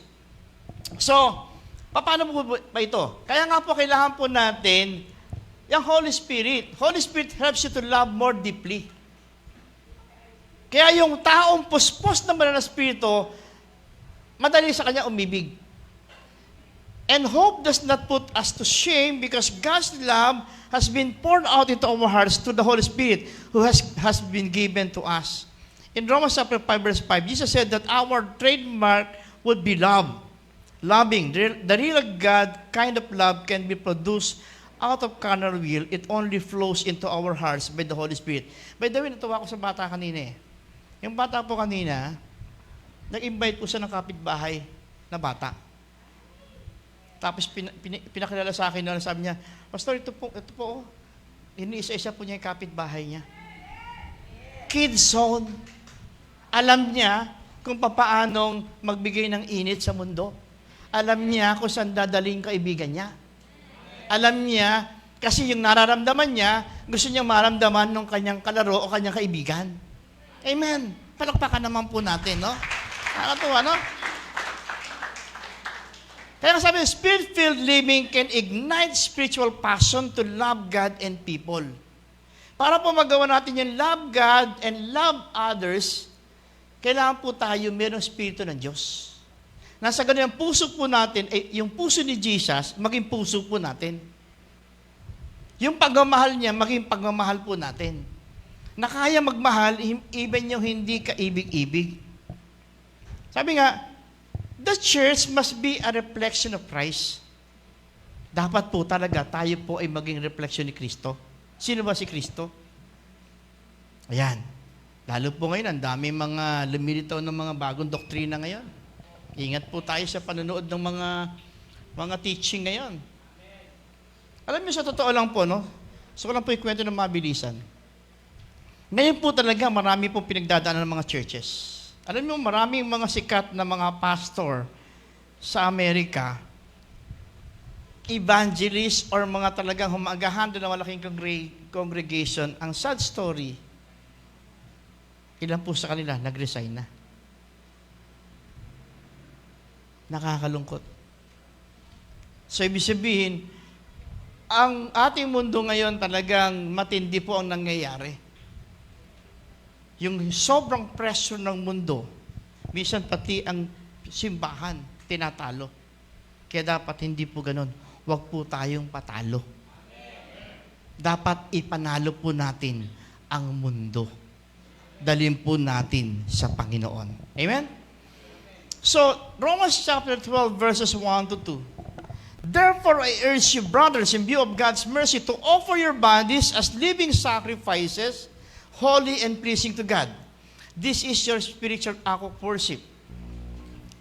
So, paano po ba ito? Kaya nga po kailangan po natin yung Holy Spirit. Holy Spirit helps you to love more deeply. Kaya yung taong puspos ng banal na Espiritu, madali sa kanya umibig. And hope does not put us to shame because God's love has been poured out into our hearts through the Holy Spirit who has been given to us. In Romans chapter 5, verse 5, Jesus said that our trademark would be love. Loving. The real God kind of love can be produced out of carnal will. It only flows into our hearts by the Holy Spirit. By the way, natuwa ko sa bata kanina eh. Yung bata po kanina, nag-invite po siya ng kapitbahay na bata. Tapos pinakilala sa akin na sabi niya, Pastor, ito po, iniisa-isa po niya yung kapitbahay niya. Kids zone. Alam niya kung paanong magbigay ng init sa mundo. Alam niya kung saan dadaling kaibigan niya. Alam niya, kasi yung nararamdaman niya, gusto niyang maramdaman ng kanyang kalaro o kanyang kaibigan. Amen. Palakpakan naman po natin, no? Nakatuwa, no? Kaya sabi, Spirit-filled living can ignite spiritual passion to love God and people. Para po magawa natin yung love God and love others, kailangan po tayo mayroong Espiritu ng Diyos. Nasa ganun yung puso po natin, yung puso ni Jesus, maging puso po natin. Yung pagmamahal niya, maging pagmamahal po natin. Na kaya magmahal, even yung hindi kaibig-ibig. Sabi nga, the church must be a reflection of Christ. Dapat po talaga tayo po ay maging reflection ni Kristo. Sino ba si Kristo? Ayan. Lalo po ngayon, ang dami mga lumilitaw ng mga bagong doktrina ngayon. Ingat po tayo sa panonood ng mga teaching ngayon. Alam niyo, sa totoo lang po, no? So ko lang po ikwento ng mabilisan. Ngayon po talaga, marami pong pinagdadaanan ng mga churches. Alam niyo, maraming mga sikat na mga pastor sa Amerika, evangelist or mga talagang humagahan doon ng malaking congregation, ang sad story, ilan po sa kanila nag-resign na. Nakakalungkot. So, ibig sabihin, ang ating mundo ngayon talagang matindi po ang nangyayari. Yung sobrang pressure ng mundo, minsan pati ang simbahan tinatalo. Kaya dapat hindi po ganun. Huwag po tayong patalo. Dapat ipanalo po natin ang mundo. Dalhin po natin sa Panginoon. Amen? So, Romans chapter 12, verses 1 to 2. Therefore, I urge you, brothers, in view of God's mercy, to offer your bodies as living sacrifices, holy and pleasing to God. This is your spiritual act of worship.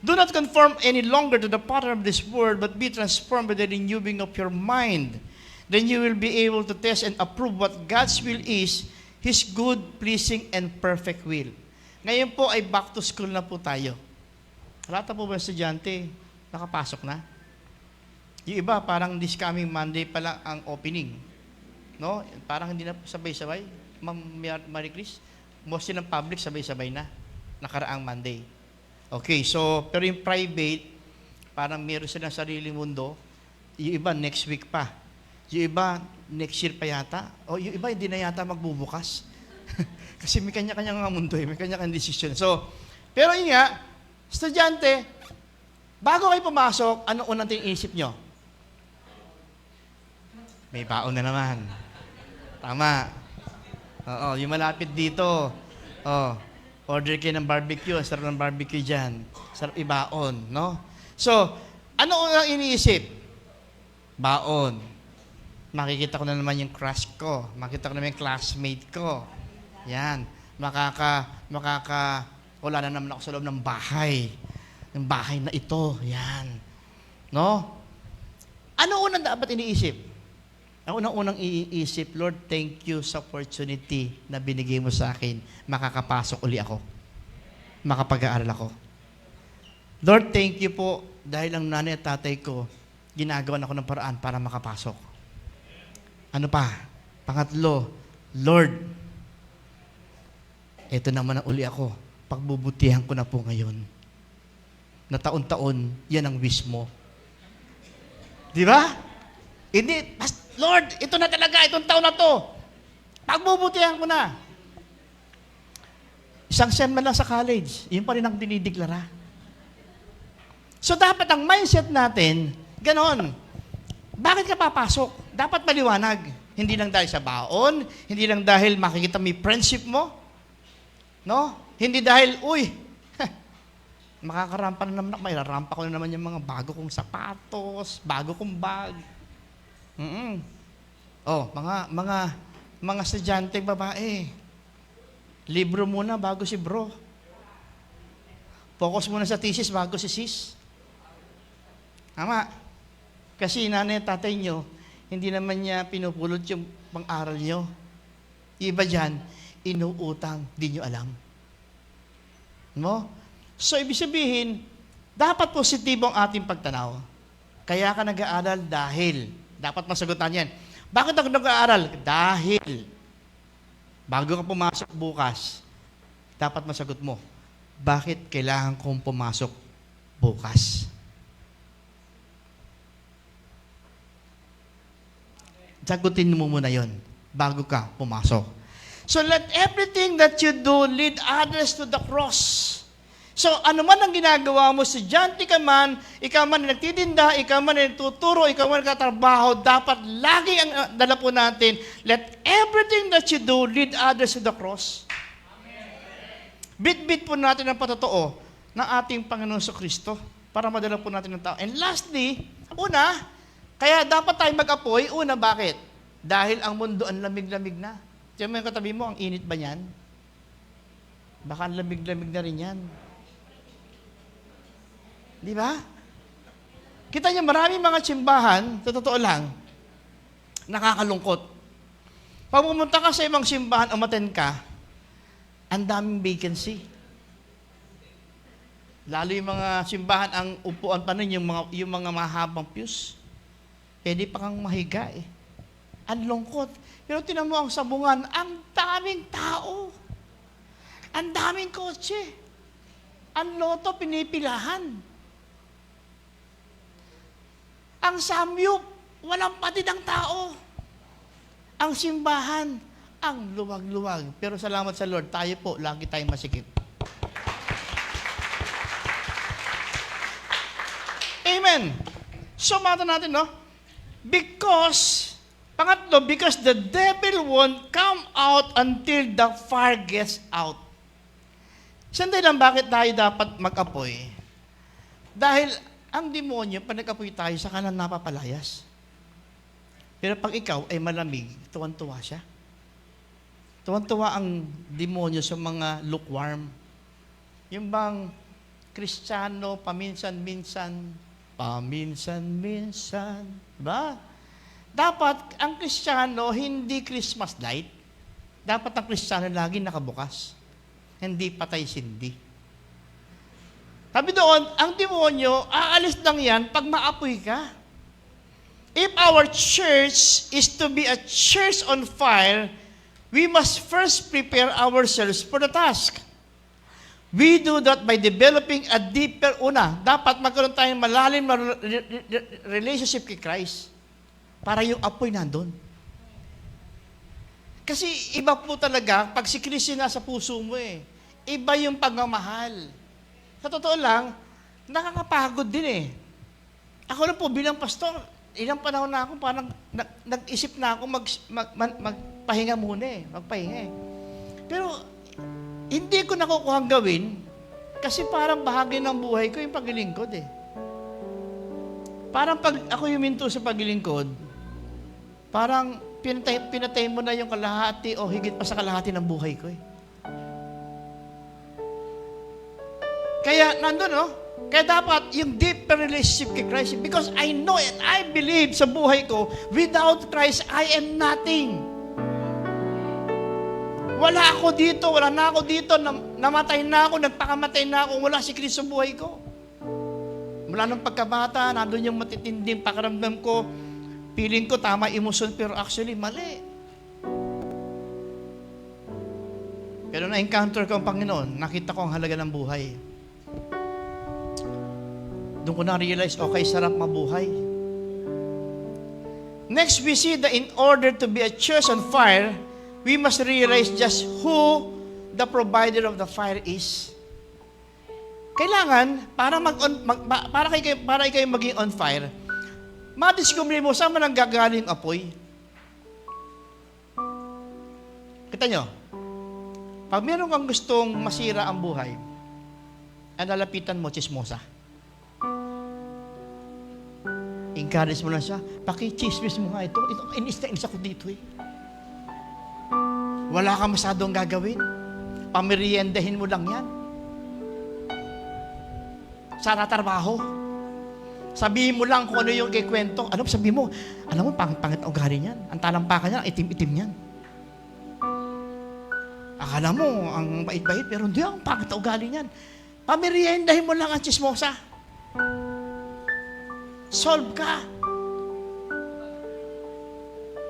Do not conform any longer to the pattern of this world, but be transformed by the renewing of your mind. Then you will be able to test and approve what God's will is, His good, pleasing, and perfect will. Ngayon po ay back to school na po tayo. Lahat na po ba estudyante, nakapasok na? Yung iba, parang this coming Monday pa lang ang opening. No? Parang hindi na sabay-sabay. Ma'am Marie Chris, mostly ng public, sabay-sabay na. Nakaraang Monday. Okay, so, pero yung private, parang meron silang sariling mundo. Yung iba, next week pa. Yung iba, next year pa yata. O yung iba, hindi na yata magbubukas. Kasi may kanya-kanya nga mundo eh. May kanya-kanya decision. So, pero yun nga, estudyante, bago kayo pumasok, anong unang iniisip nyo? May baon na naman. Tama. Oo, yung malapit dito. Oh, order kayo ng barbecue. Ang sarap ng barbecue dyan. Sarap ibaon, no? So, ano unang iniisip? Baon. Makikita ko na naman yung crush ko. Makikita ko naman yung classmate ko. Yan. Wala na naman ako sa loob ng bahay. Yung bahay na ito. Yan. No? Ano unang dapat iniisip? Ang unang iisip, Lord, thank you sa opportunity na binigay mo sa akin. Makakapasok uli ako. Makapag-aaral ako. Lord, thank you po dahil ang nanay at tatay ko, ginagawan ako ng paraan para makapasok. Ano pa? Pangatlo, Lord, eto naman ang uli ako. Pagbubutihan ko na po ngayon. Na taon-taon, yan ang wish mo. Di ba? Hindi, Lord, ito na talaga, itong taon na to. Pagbubutihan ko na. Isang sem man lang sa college, yun pa rin ang dinideklara. So dapat ang mindset natin, ganon. Bakit ka papasok? Dapat maliwanag. Hindi lang dahil sa baon, hindi lang dahil makikita may friendship mo. No? Hindi dahil, makakarampa na naman ako, may rarampa ko na naman yung mga bago kong sapatos, bago kong bag. Oh, mga estudyante babae. Libro muna bago si bro. Focus muna sa thesis bago si sis. Tama. Kasi nanay at tatay nyo, hindi naman niya pinupulot yung pang-aral nyo. Iba dyan, inuutang, di nyo alam. No? So, ibig sabihin, dapat positibo ang ating pagtanaw. Kaya ka nag-aaral dahil. Dapat masagutan yan. Bakit ako nag-aaral? Dahil. Bago ka pumasok bukas, dapat masagot mo, bakit kailangan kong pumasok bukas? Sagutin mo muna yon bago ka pumasok. So let everything that you do lead others to the cross. So ano man ang ginagawa mo, estudyante ka man, ikaw man na nagtitinda, ikaw man na nagtuturo, ikaw man na nagtatrabaho, dapat lagi ang dala po natin, let everything that you do lead others to the cross. Bit-bit po natin ang patotoo ng ating Panginoon sa Kristo para madala po natin ng tao. And lastly, una, kaya dapat tayo mag-apoy. Una, bakit? Dahil ang mundo ang lamig-lamig na. Tiyan mo yung katabi mo, ang init ba yan? Baka ang lamig-lamig na rin yan. Di ba? Kita niyo, maraming mga simbahan, sa totoo lang, nakakalungkot. Pag pumunta ka sa ibang simbahan, umaten ka, ang daming vacancy. Lalo yung mga simbahan, ang upuan pa nun, yung mga mahabang pews. Pwede pa kang mahiga eh. Ang lungkot. Pero tinan mo ang sabungan, ang daming tao. Ang daming kotse. Ang loto pinipilahan. Ang samyup, walang patid ang tao. Ang simbahan, ang luwag-luwag. Pero salamat sa Lord, tayo po, lagi tayong masikip. Amen. So, mata natin, no? Because the devil won't come out until the fire gets out. Sandali lang, bakit tayo dapat mag-apoy? Dahil ang demonyo, pag nag-apoy tayo, sa kanan napapalayas. Pero pag ikaw ay malamig, tuwan-tuwa siya. Tuwan-tuwa ang demonyo sa mga lukewarm. Yung bang Kristiyano, paminsan-minsan, diba? Dapat ang Kristiyano hindi Christmas light. Dapat ang Kristiyano lagi nakabukas. Hindi patay-sindi. Sabi doon, ang demonyo, aalis lang yan pag maapoy ka. If our church is to be a church on fire, we must first prepare ourselves for the task. We do that by developing a deeper, dapat magkaroon tayong malalim na relationship kay Christ para yung apoy nandun. Kasi iba po talaga, pag si Kristo nasa puso mo iba yung pagmamahal. Sa totoo lang, nakakapagod din Ako na po bilang pastor, ilang panahon na ako, parang nag-isip na ako magpahinga muna magpahinga Pero, hindi ko nakukuhang gawin kasi parang bahagi ng buhay ko yung paglilingkod Parang pag ako huminto sa paglilingkod, parang pinatay mo na yung kalahati o higit pa sa kalahati ng buhay ko Kaya, nandun Kaya dapat yung deeper relationship kay Christ. Because I know and I believe sa buhay ko, without Christ, I am nothing. Wala ako dito, wala na ako dito, namatay na ako, nagpakamatay na ako, wala si Kristo sa buhay ko. Mula nung pagkabata, nandun yung matitinding pakiramdam ko, feeling ko tama emosyon, pero actually mali. Pero na-encounter ko ang Panginoon, nakita ko ang halaga ng buhay. Doon ko na-realize, okay, sarap mabuhay. Next, we see that in order to be a church on fire, we must realize just who the provider of the fire is. Kailangan, para kayo maging on fire, madiscover mo saan man ang gagaling apoy. Kita nyo, pag meron kang gustong masira ang buhay, ang lalapitan mo, chismosa. Encourage mo lang siya, paki-chismis mo nga ito. Inis na inis ako dito Wala kang masyadong gagawin. Pameriendahin mo lang yan. Sana trabaho. Sabihin mo lang kung ano yung kikwento. Ano sabihin mo? Alam mo, pangit ugali niyan. Ang talampakan niya, itim-itim niyan. Akala mo, ang bait-bait, pero hindi ang pangit ugali niyan. Pameriendahin mo lang ang chismosa. Solve ka.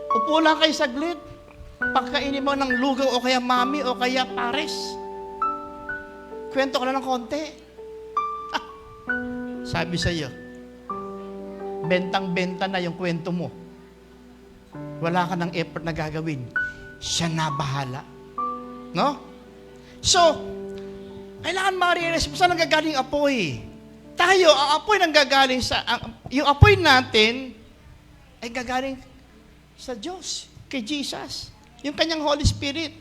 Upo lang kayo saglit. Pagkainin mo ng lugaw o kaya mami o kaya pares. Kwento ko lang ng konti. Sabi sa iyo, bentang-benta na yung kwento mo. Wala ka ng effort na gagawin. Siya na bahala. No? So, kailangan ma-realize mo saan nanggagaling apoy. Tayo, ang apoy nanggagaling yung apoy natin ay gagaling sa Diyos, kay Jesus. Yung kanyang Holy Spirit.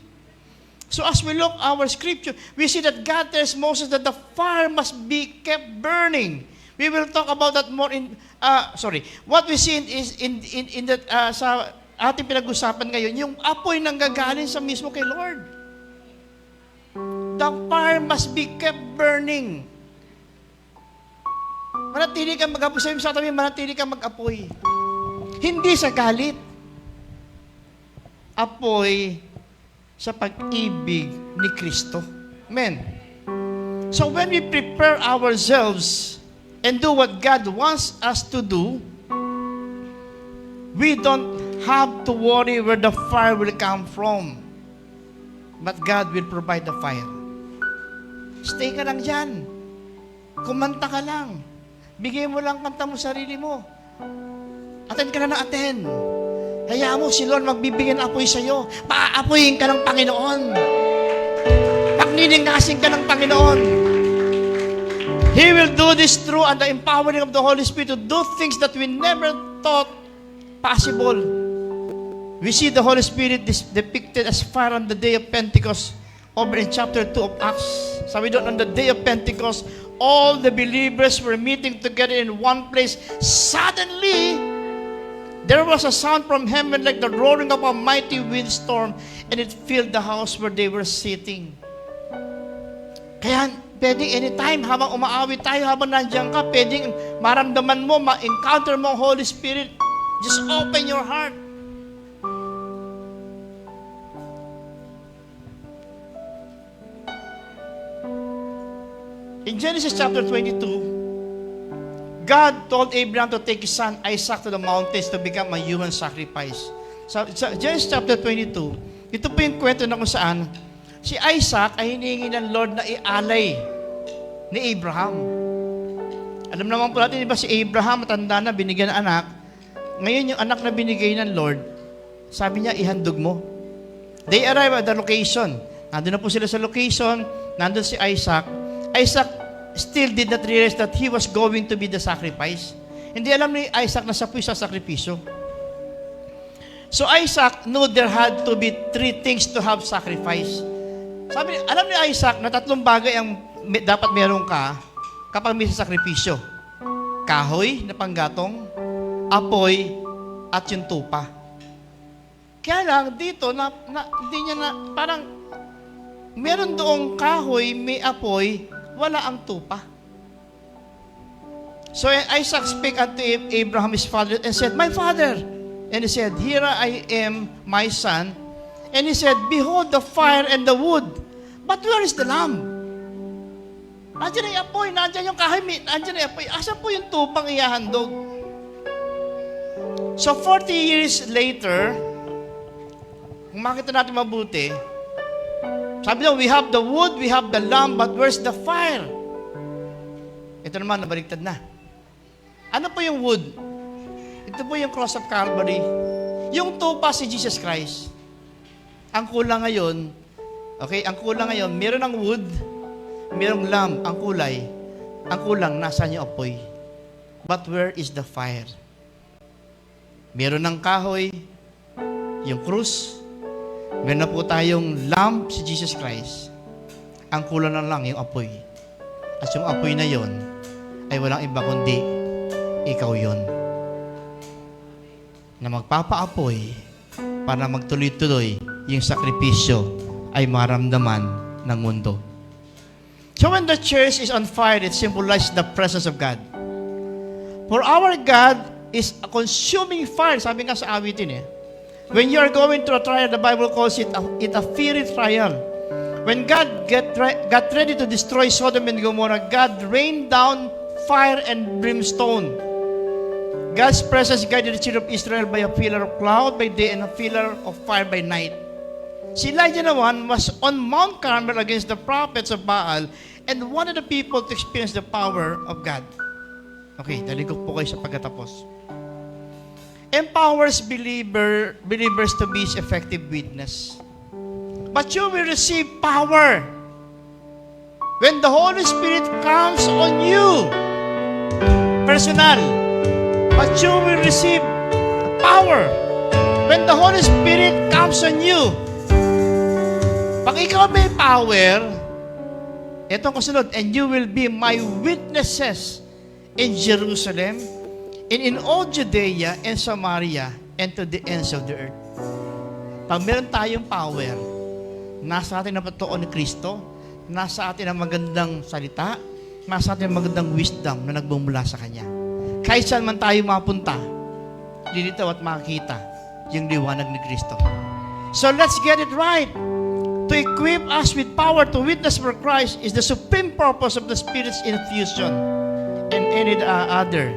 So as we look our scripture, we see that God tells Moses that the fire must be kept burning. We will talk about that more what we see in that sa ating pinag-usapan ngayon, yung apoy nanggagaling sa mismo kay Lord. The fire must be kept burning. Manatili kang mag-apoy. Sabi sa tabi, manatili kang mag-apoy. Hindi sa galit. Apoy sa pag-ibig ni Kristo. Amen. So when we prepare ourselves and do what God wants us to do, we don't have to worry where the fire will come from. But God will provide the fire. Stay ka lang dyan. Kumanta ka lang. Bigay mo lang kanta mo sarili mo. Attend ka na ng attend. Hayaan mo si Lord magbibigay ng apoy sa'yo. Paaapoyin ka ng Panginoon. Pagniningasin ka ng Panginoon. He will do this through and the empowering of the Holy Spirit to do things that we never thought possible. We see the Holy Spirit depicted as fire on the day of Pentecost over in chapter 2 of Acts. Sabi doon, on the day of Pentecost, all the believers were meeting together in one place. Suddenly, There was a sound from heaven like the roaring of a mighty windstorm, and it filled the house where they were sitting. Kaya, pwedeng anytime, habang umaawit tayo, habang nandiyan ka, pwedeng maramdaman mo, ma-encounter mo ang Holy Spirit. Just open your heart. In Genesis chapter 22, God told Abraham to take his son Isaac to the mountains to become a human sacrifice. Sa Genesis chapter 22, ito po yung kwento na kung saan si Isaac ay hinihingi ng Lord na ialay ni Abraham. Alam naman po natin, di ba si Abraham, matanda na, binigyan ng anak. Ngayon yung anak na binigay ng Lord, sabi niya, ihandog mo. They arrive at the location. Nandun na po sila sa location, nandun si Isaac. Isaac still did not realize that he was going to be the sacrifice. Hindi alam ni Isaac na siya po sa sakripisyo. So Isaac knew there had to be 3 things to have sacrifice. Sabi, alam ni Isaac na 3 bagay ang dapat meron ka kapag may sakripisyo. Kahoy na panggatong, apoy, at yung tupa. Kaya lang, dito, hindi niya na, parang, meron doong kahoy, may apoy, wala ang tupa. So Isaac spake unto Abraham his father and said, My father. And he said, Here I am, my son. And he said, Behold the fire and the wood, but where is the lamb? Nandiyan yung apoy, nandiyan yung kahoy, nandiyan yung apoy. Asa po yung tupang ihahandog? So 40 years later, kung makita natin mabuti, sabi daw, we have the wood, we have the lamb, but where's the fire? Ito naman, nabaliktad na. Ano po yung wood? Ito po yung cross of Calvary. Yung tupa si Jesus Christ. Ang kulang ngayon, okay, ang kulang ngayon, meron ng wood, merong lamb, ang kulay. Ang kulang, nasaan yung apoy? But where is the fire? Meron ng kahoy, yung krus, meron na po tayong lamb si Jesus Christ. Ang kulang na lang yung apoy. At yung apoy na yon ay walang iba kundi ikaw yon. Na magpapaapoy para magtuloy-tuloy yung sakripisyo ay maramdaman ng mundo. So when the church is on fire, it symbolizes the presence of God. For our God is a consuming fire. Sabi nga sa awitin when you are going through a trial, the Bible calls it a fiery trial. When God got ready to destroy Sodom and Gomorrah, God rained down fire and brimstone. God's presence guided the children of Israel by a pillar of cloud by day and a pillar of fire by night. Si Elijah naman was on Mount Carmel against the prophets of Baal and wanted the people to experience the power of God. Okay, talikod po kayo sa pagkatapos. Empowers believers to be effective witness. But you will receive power when the Holy Spirit comes on you. Personal. But you will receive power when the Holy Spirit comes on you. Pag ikaw may power, itong kasunod, and you will be my witnesses in Jerusalem, and in all Judea and Samaria, and to the ends of the earth. Pag meron tayong power, nasa atin ang patuon ni Kristo, nasa atin ang magandang salita, nasa atin ang magandang wisdom na nagbumula sa Kanya. Kahit saan man tayo mapunta, lilitaw at makikita yung liwanag ni Kristo. So let's get it right. To equip us with power to witness for Christ is the supreme purpose of the Spirit's infusion, and any other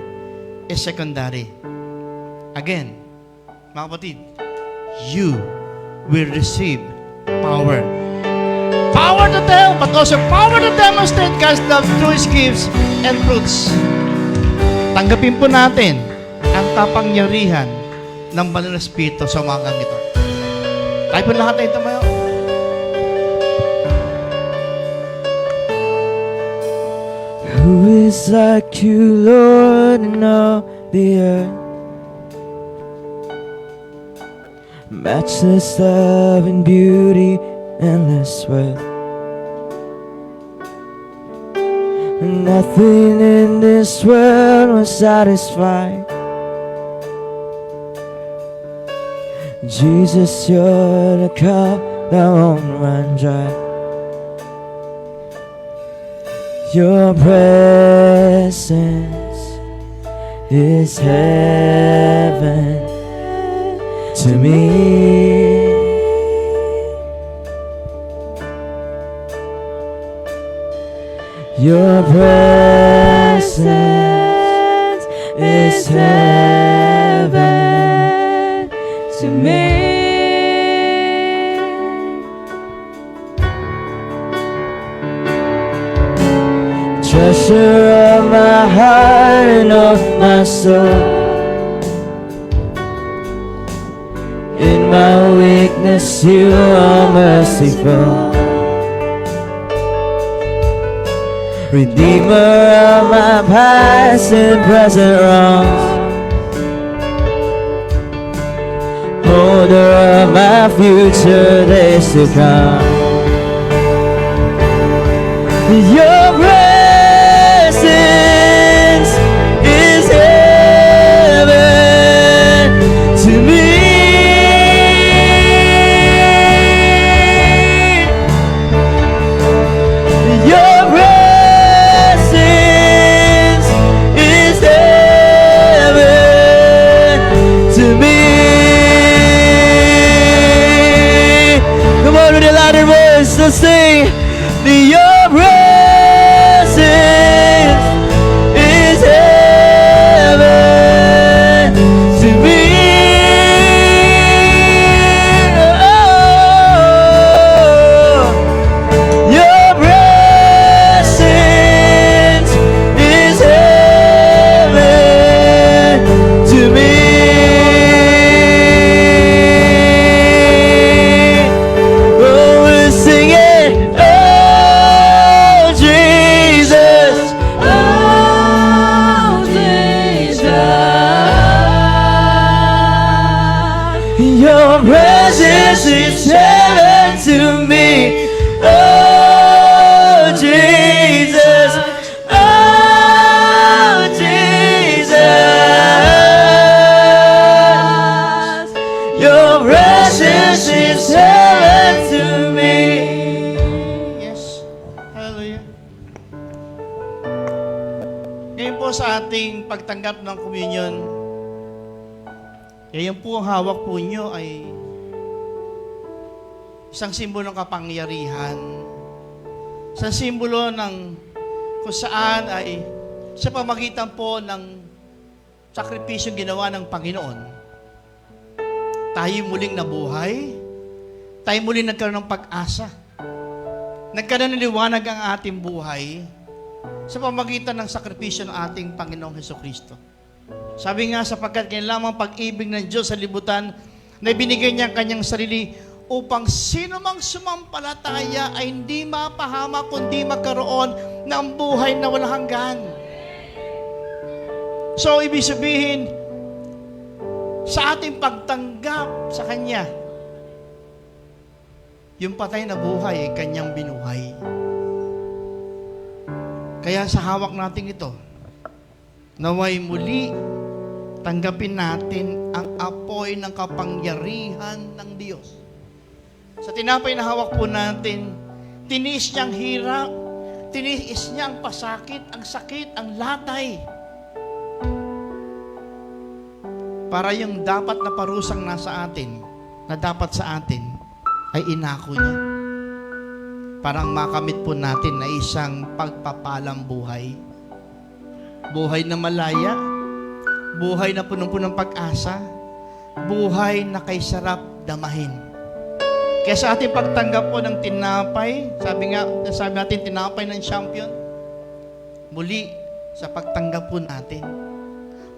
is secondary. Again, mga kapatid, you will receive power. Power to tell, but also power to demonstrate God's love through His gifts and fruits. Tanggapin po natin ang kapangyarihan ng Banal na Espiritu sa umagang ito. Tayo po lahat ay tumayo. Who is like you, Lord, in all the earth? Matchless love and beauty, endless worth. Nothing in this world will satisfy Jesus, you're the cup that won't run dry. Your presence is heaven to me. Your presence is heaven to me. Treasure of my heart and of my soul. In my weakness, you are merciful. Redeemer of my past and present wrongs. Holder of my future days to come. Your presence is heaven to me. Your presence is heaven to me. Come on, with a louder voice, let's sing. Your presence is heaven to me. Oh, your presence is heaven to me. Oh, we're singing. Your presence is heaven to me. Oh, Jesus. Oh, Jesus. Your presence is heaven to me. Yes. Hallelujah. Ngayon po sa ating pagtanggap ng communion, yan po ang hawak po nyo ay isang simbolo ng kapangyarihan. Isang simbolo ng kung saan ay sa pamagitan po ng sakripisyong ginawa ng Panginoon, tayo muling nabuhay, tayo muling nagkaroon ng pag-asa, nagkaroon ng liwanag ang ating buhay sa pamagitan ng sakripisyo ng ating Panginoong Hesukristo. Sabi nga, sapagkat kaya lamang pag-ibig ng Diyos sa libutan na ibinigay niya ang kanyang sarili upang sino mang sumampalataya ay hindi mapahama kundi magkaroon ng buhay na walang hanggan. So, ibig sabihin, sa ating pagtanggap sa Kanya, yung patay na buhay ay Kanyang binuhay. Kaya sa hawak natin ito, naway muli tanggapin natin ang apoy ng kapangyarihan ng Diyos. Sa tinapay na hawak po natin, tiniis niya ang hirap, tiniis niya ang pasakit, ang sakit, ang latay. Para yung dapat na parusang nasa atin, na dapat sa atin, ay inako niya. Parang makamit po natin na isang pagpapalang buhay. Buhay na malaya, buhay na punong-punong pag-asa, buhay na kay sarap damahin. Kaya sa ating pagtanggap po ng tinapay, sabi natin tinapay ng champion, muli sa pagtanggap po natin,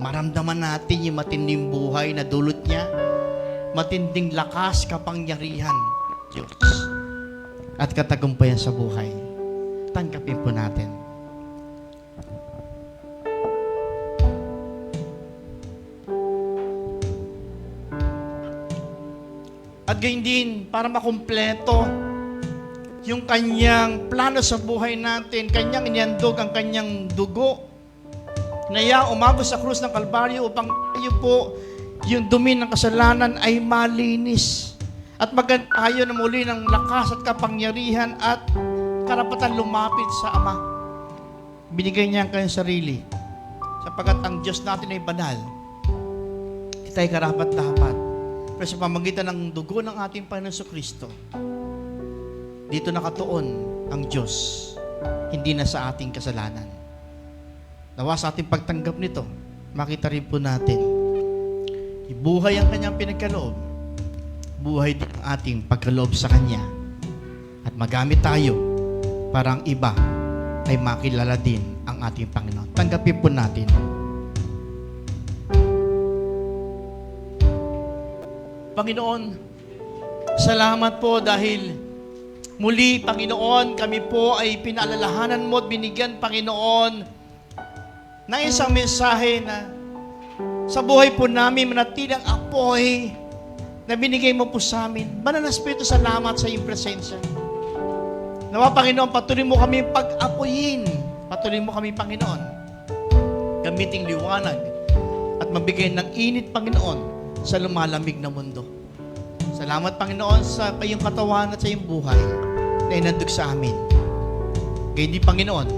maramdaman natin yung matinding buhay na dulot niya, matinding lakas, kapangyarihan, Diyos, at katagumpayan sa buhay. Tanggapin po natin. At gayon din, para makumpleto yung kanyang plano sa buhay natin, kanyang inihandog ang kanyang dugo na umagos sa krus ng Kalbaryo upang tayo po yung dumi ng kasalanan ay malinis. At maganda tayo na muli ng lakas at kapangyarihan at karapatan lumapit sa Ama. Binigay niya ang kanyang sarili. Sapagkat ang Diyos natin ay banal. Kita ay karapat-dapat. Pero sa pamagitan ng dugo ng ating Panginoon Kristo, dito nakatuon ang Diyos, hindi na sa ating kasalanan. Nawa sa ating pagtanggap nito, makita rin po natin, ibuhay ang kanyang pinagkaloob, buhay din ang ating pagkaloob sa Kanya, at magamit tayo para ang iba ay makilala din ang ating Panginoon. Tanggapin po natin. Panginoon, salamat po dahil muli, Panginoon, kami po ay pinaalalahanan mo at binigyan, Panginoon, ng isang mensahe na sa buhay po namin manatilang apoy na binigay mo po sa amin. Banal na Espiritu, salamat sa iyong presensya. Nawa, Panginoon, patuloy mo kami pag-apoyin. Patuloy mo kami, Panginoon, gamiting liwanag at mabigay ng init, Panginoon, sa lumalamig na mundo. Salamat, Panginoon, sa iyong katawan at sa iyong buhay na inandog sa amin. Kaya di, Panginoon,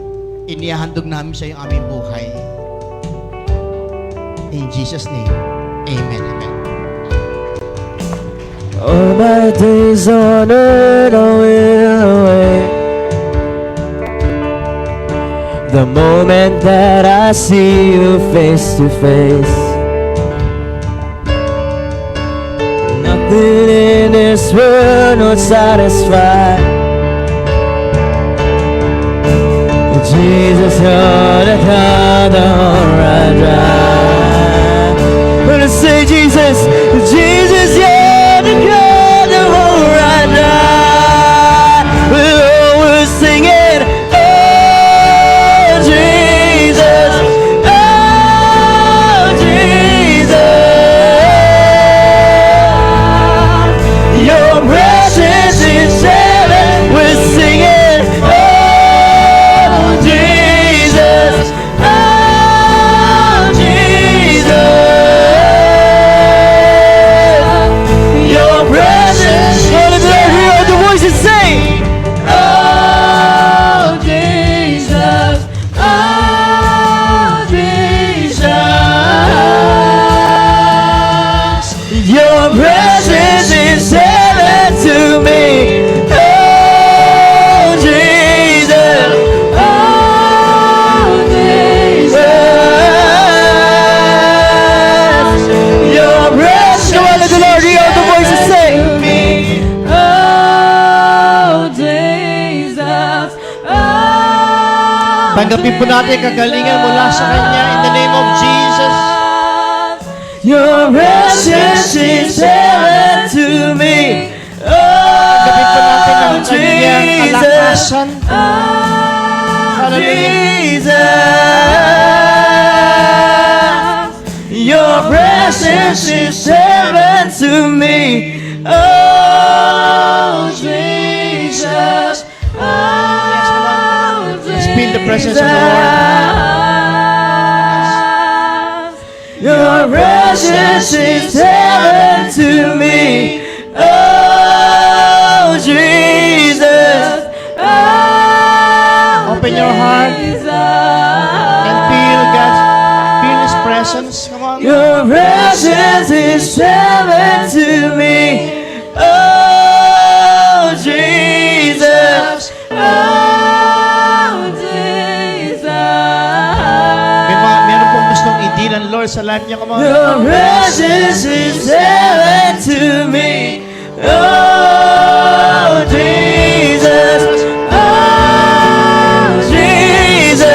inihahandog namin sa iyong aming buhay. In Jesus' name, amen, amen. All my days on earth I will await the moment that I see you face to face. Nothing in this world would satisfy. Jesus, you're the God of right dry. When I say Jesus, Jesus, you're the God of right dry. We're always singing, oh Jesus, oh Jesus. Your presence is heaven. We're singing, oh Jesus, oh Jesus. Your presence. Let me hear the voices say, oh Jesus, oh Jesus. Your presence is heaven to me. Oh Jesus, oh Jesus. Your presence. Come on, let the Lord hear the voices say, oh Jesus, oh Tanggapin po natin kagalingan mula sa Kanya in the name of Jesus. Your presence is heaven to me. Tanggapin po natin ang Oh kanyang Jesus, kalakasan. oh Hallelujah. Jesus. Your presence is heaven to me. Oh Jesus, oh Let's feel the presence of the Lord. Your presence is heaven to me. Oh Jesus, oh Open your heart and feel His presence. Come on. Your presence is heaven to me. Oh Jesus, oh Jesus. Meron pong gustong idilan, Lord, sa life niya. Come on. Your presence is heaven to me. Oh Jesus, oh Jesus.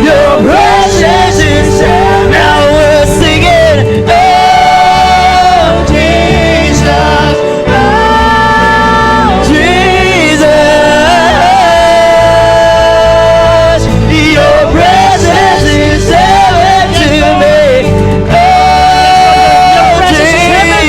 Your presence is heaven. Now we're singing, oh Jesus, oh Jesus. Your presence is heaven to me. Oh Jesus.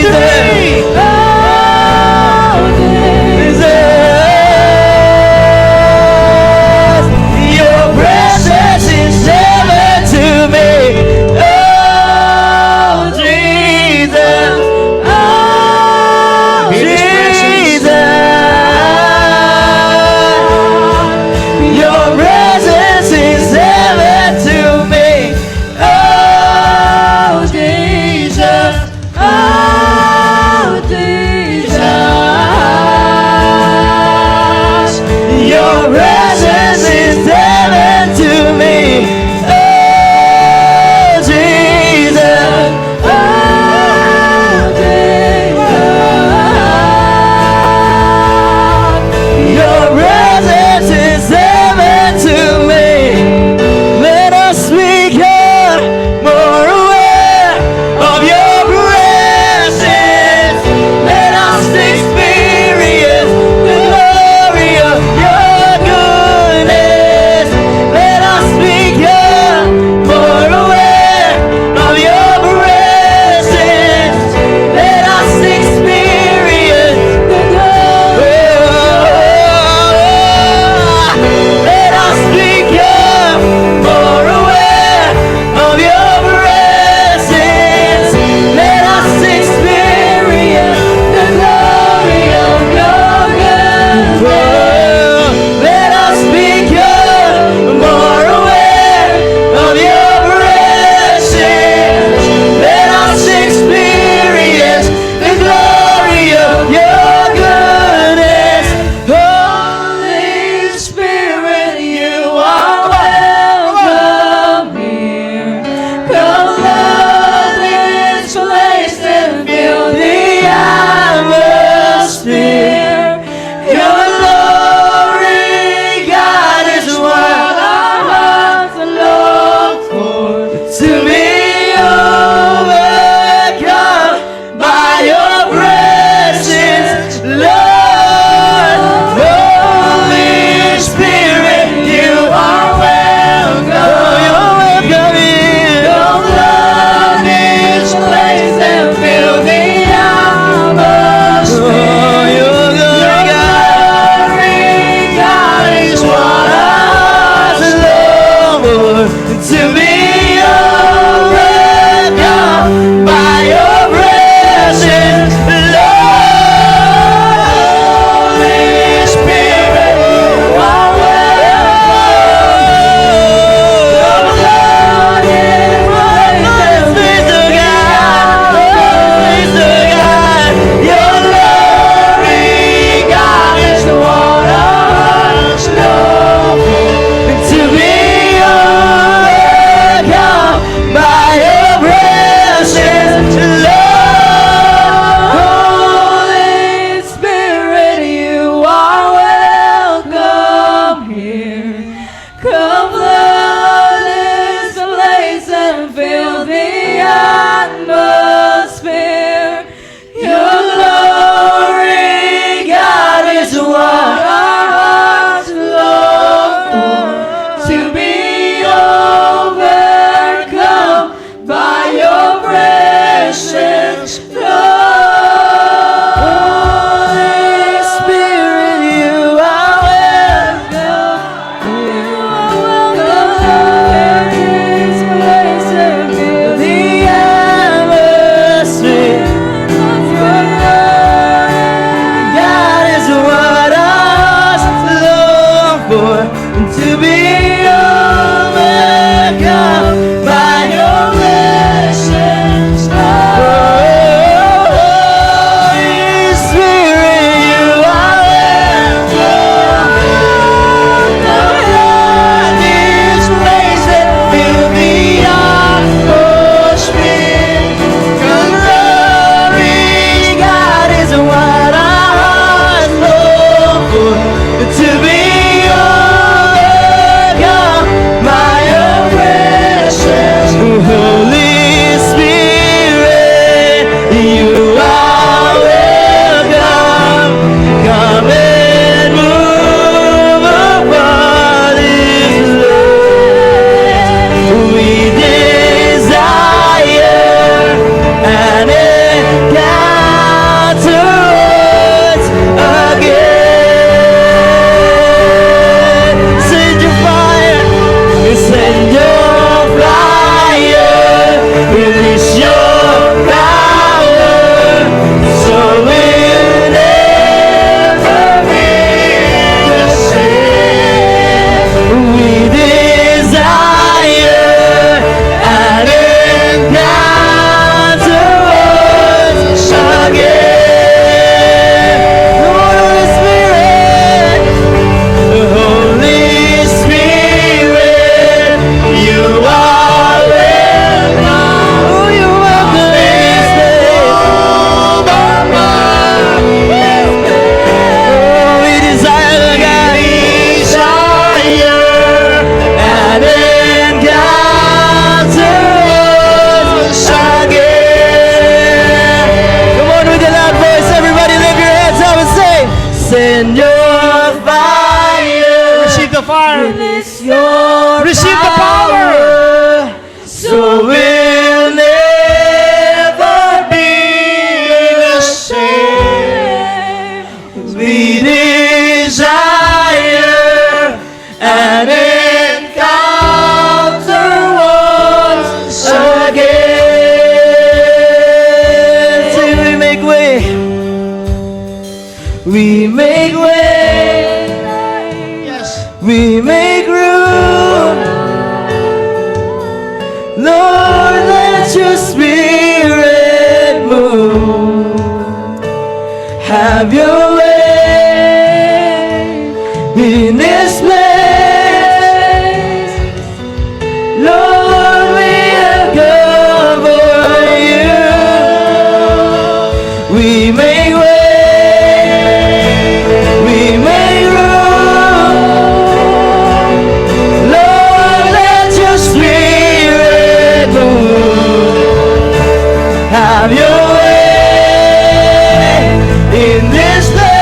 to be overcome by your presence, Lord. Holy Spirit, you are welcome. Lord, in praise to God, praise to God. Your glory, God, is what us long for. To be overcome by your presence, Lord. Holy Spirit, you are welcome here. Come flood this place and fill the atmosphere. Your glory, God, is what our hearts long for. To be overcome by your presence, Lord. Holy Spirit, you are welcome. You are welcome in this place and fill the atmosphere. Your glory, God, is what us long for. To be overcome by your presence, Lord. Holy Spirit, you are welcome. Come flood this place and fill the atmosphere. Your glory, God, is what our hearts long for. To be overcome by your presence, Holy Spirit, you are welcome. Come and move upon this land. We desire an encounter once again. Send your fire, send your fire, release your power, so we'll never be the same. We desire an encounter once again. Holy Spirit, Holy Spirit, you are welcome. Oh, you're welcome in this place. Oh, we desire, God, an encounter once again. Come on with a loud voice, everybody lift your hands up and say, send your fire. Receive the fire. Release your Receive the power. so we'll never be the same. We desire an encounter once again. Say we make way. We make way. Yes. We make room. Lord, let your spirit move. Have your way in this place. Lord, we have come for you. We make way. We make room. Lord, let your spirit move. Have your way in this place.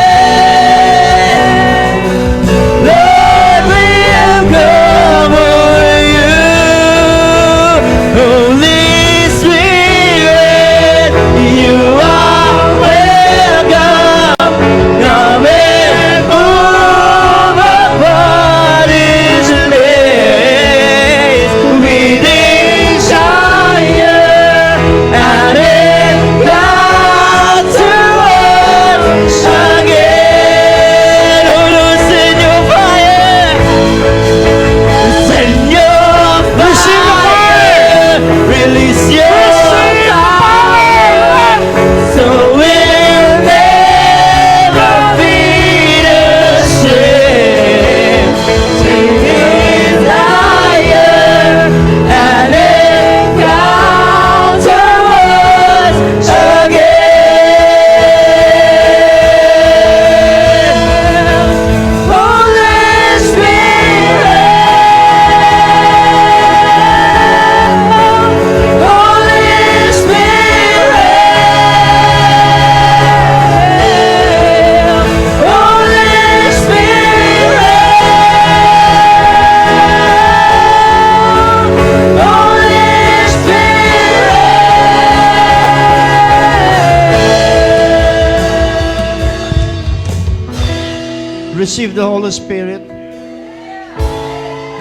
Receive the Holy Spirit.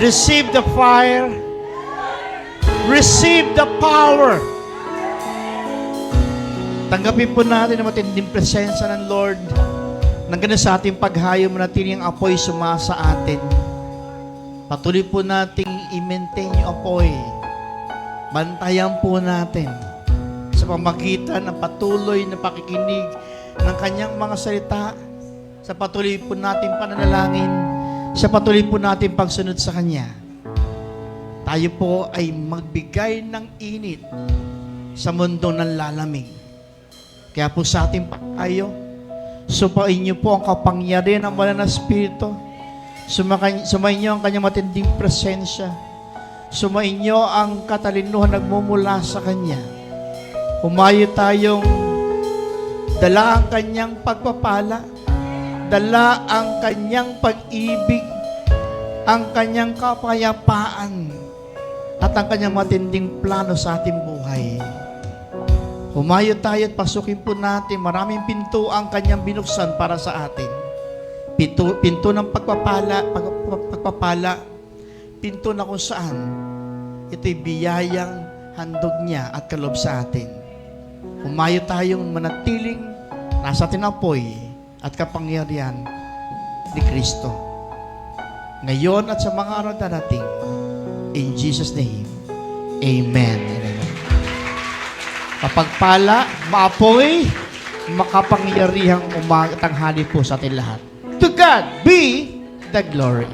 Receive the fire. Receive the power. Tanggapin po natin ang matinding presensya ng Lord. Nang ganun sa ating paghayo, manatili ang apoy sumasa atin. Patuloy po nating i-maintain yung apoy. Bantayan po natin sa pamagitan ng patuloy na pakikinig ng kanyang mga salita, sa patuloy po natin pananalangin, sa patuloy po natin pagsunod sa kanya. Tayo po ay magbigay ng init sa mundo ng lalamig. Kaya po sa ating paghayo, supain niyo po ang kapangyarihan ng banal na Espiritu. Sumain niyo ang kanyang matinding presensya. Sumain niyo ang katalinuhan nagmumula sa kanya. Humayo tayong dala ang kanyang pagpapala, dala ang kanyang pag-ibig, ang kanyang kapayapaan, at ang kanyang matinding plano sa ating buhay. Humayo tayo at pasukin po natin. Maraming pinto ang kanyang binuksan para sa atin. Pinto ng pagpapala, pinto na kung saan ito'y biyayang handog niya at kalob sa atin. Humayo tayong manatiling nasa tinapoy at kapangyarihan ni Kristo. Ngayon at sa mga araw darating, in Jesus' name, Amen. Kapagpala, maapoy, makapangyarihang tanghali po sa atin lahat. To God be the glory.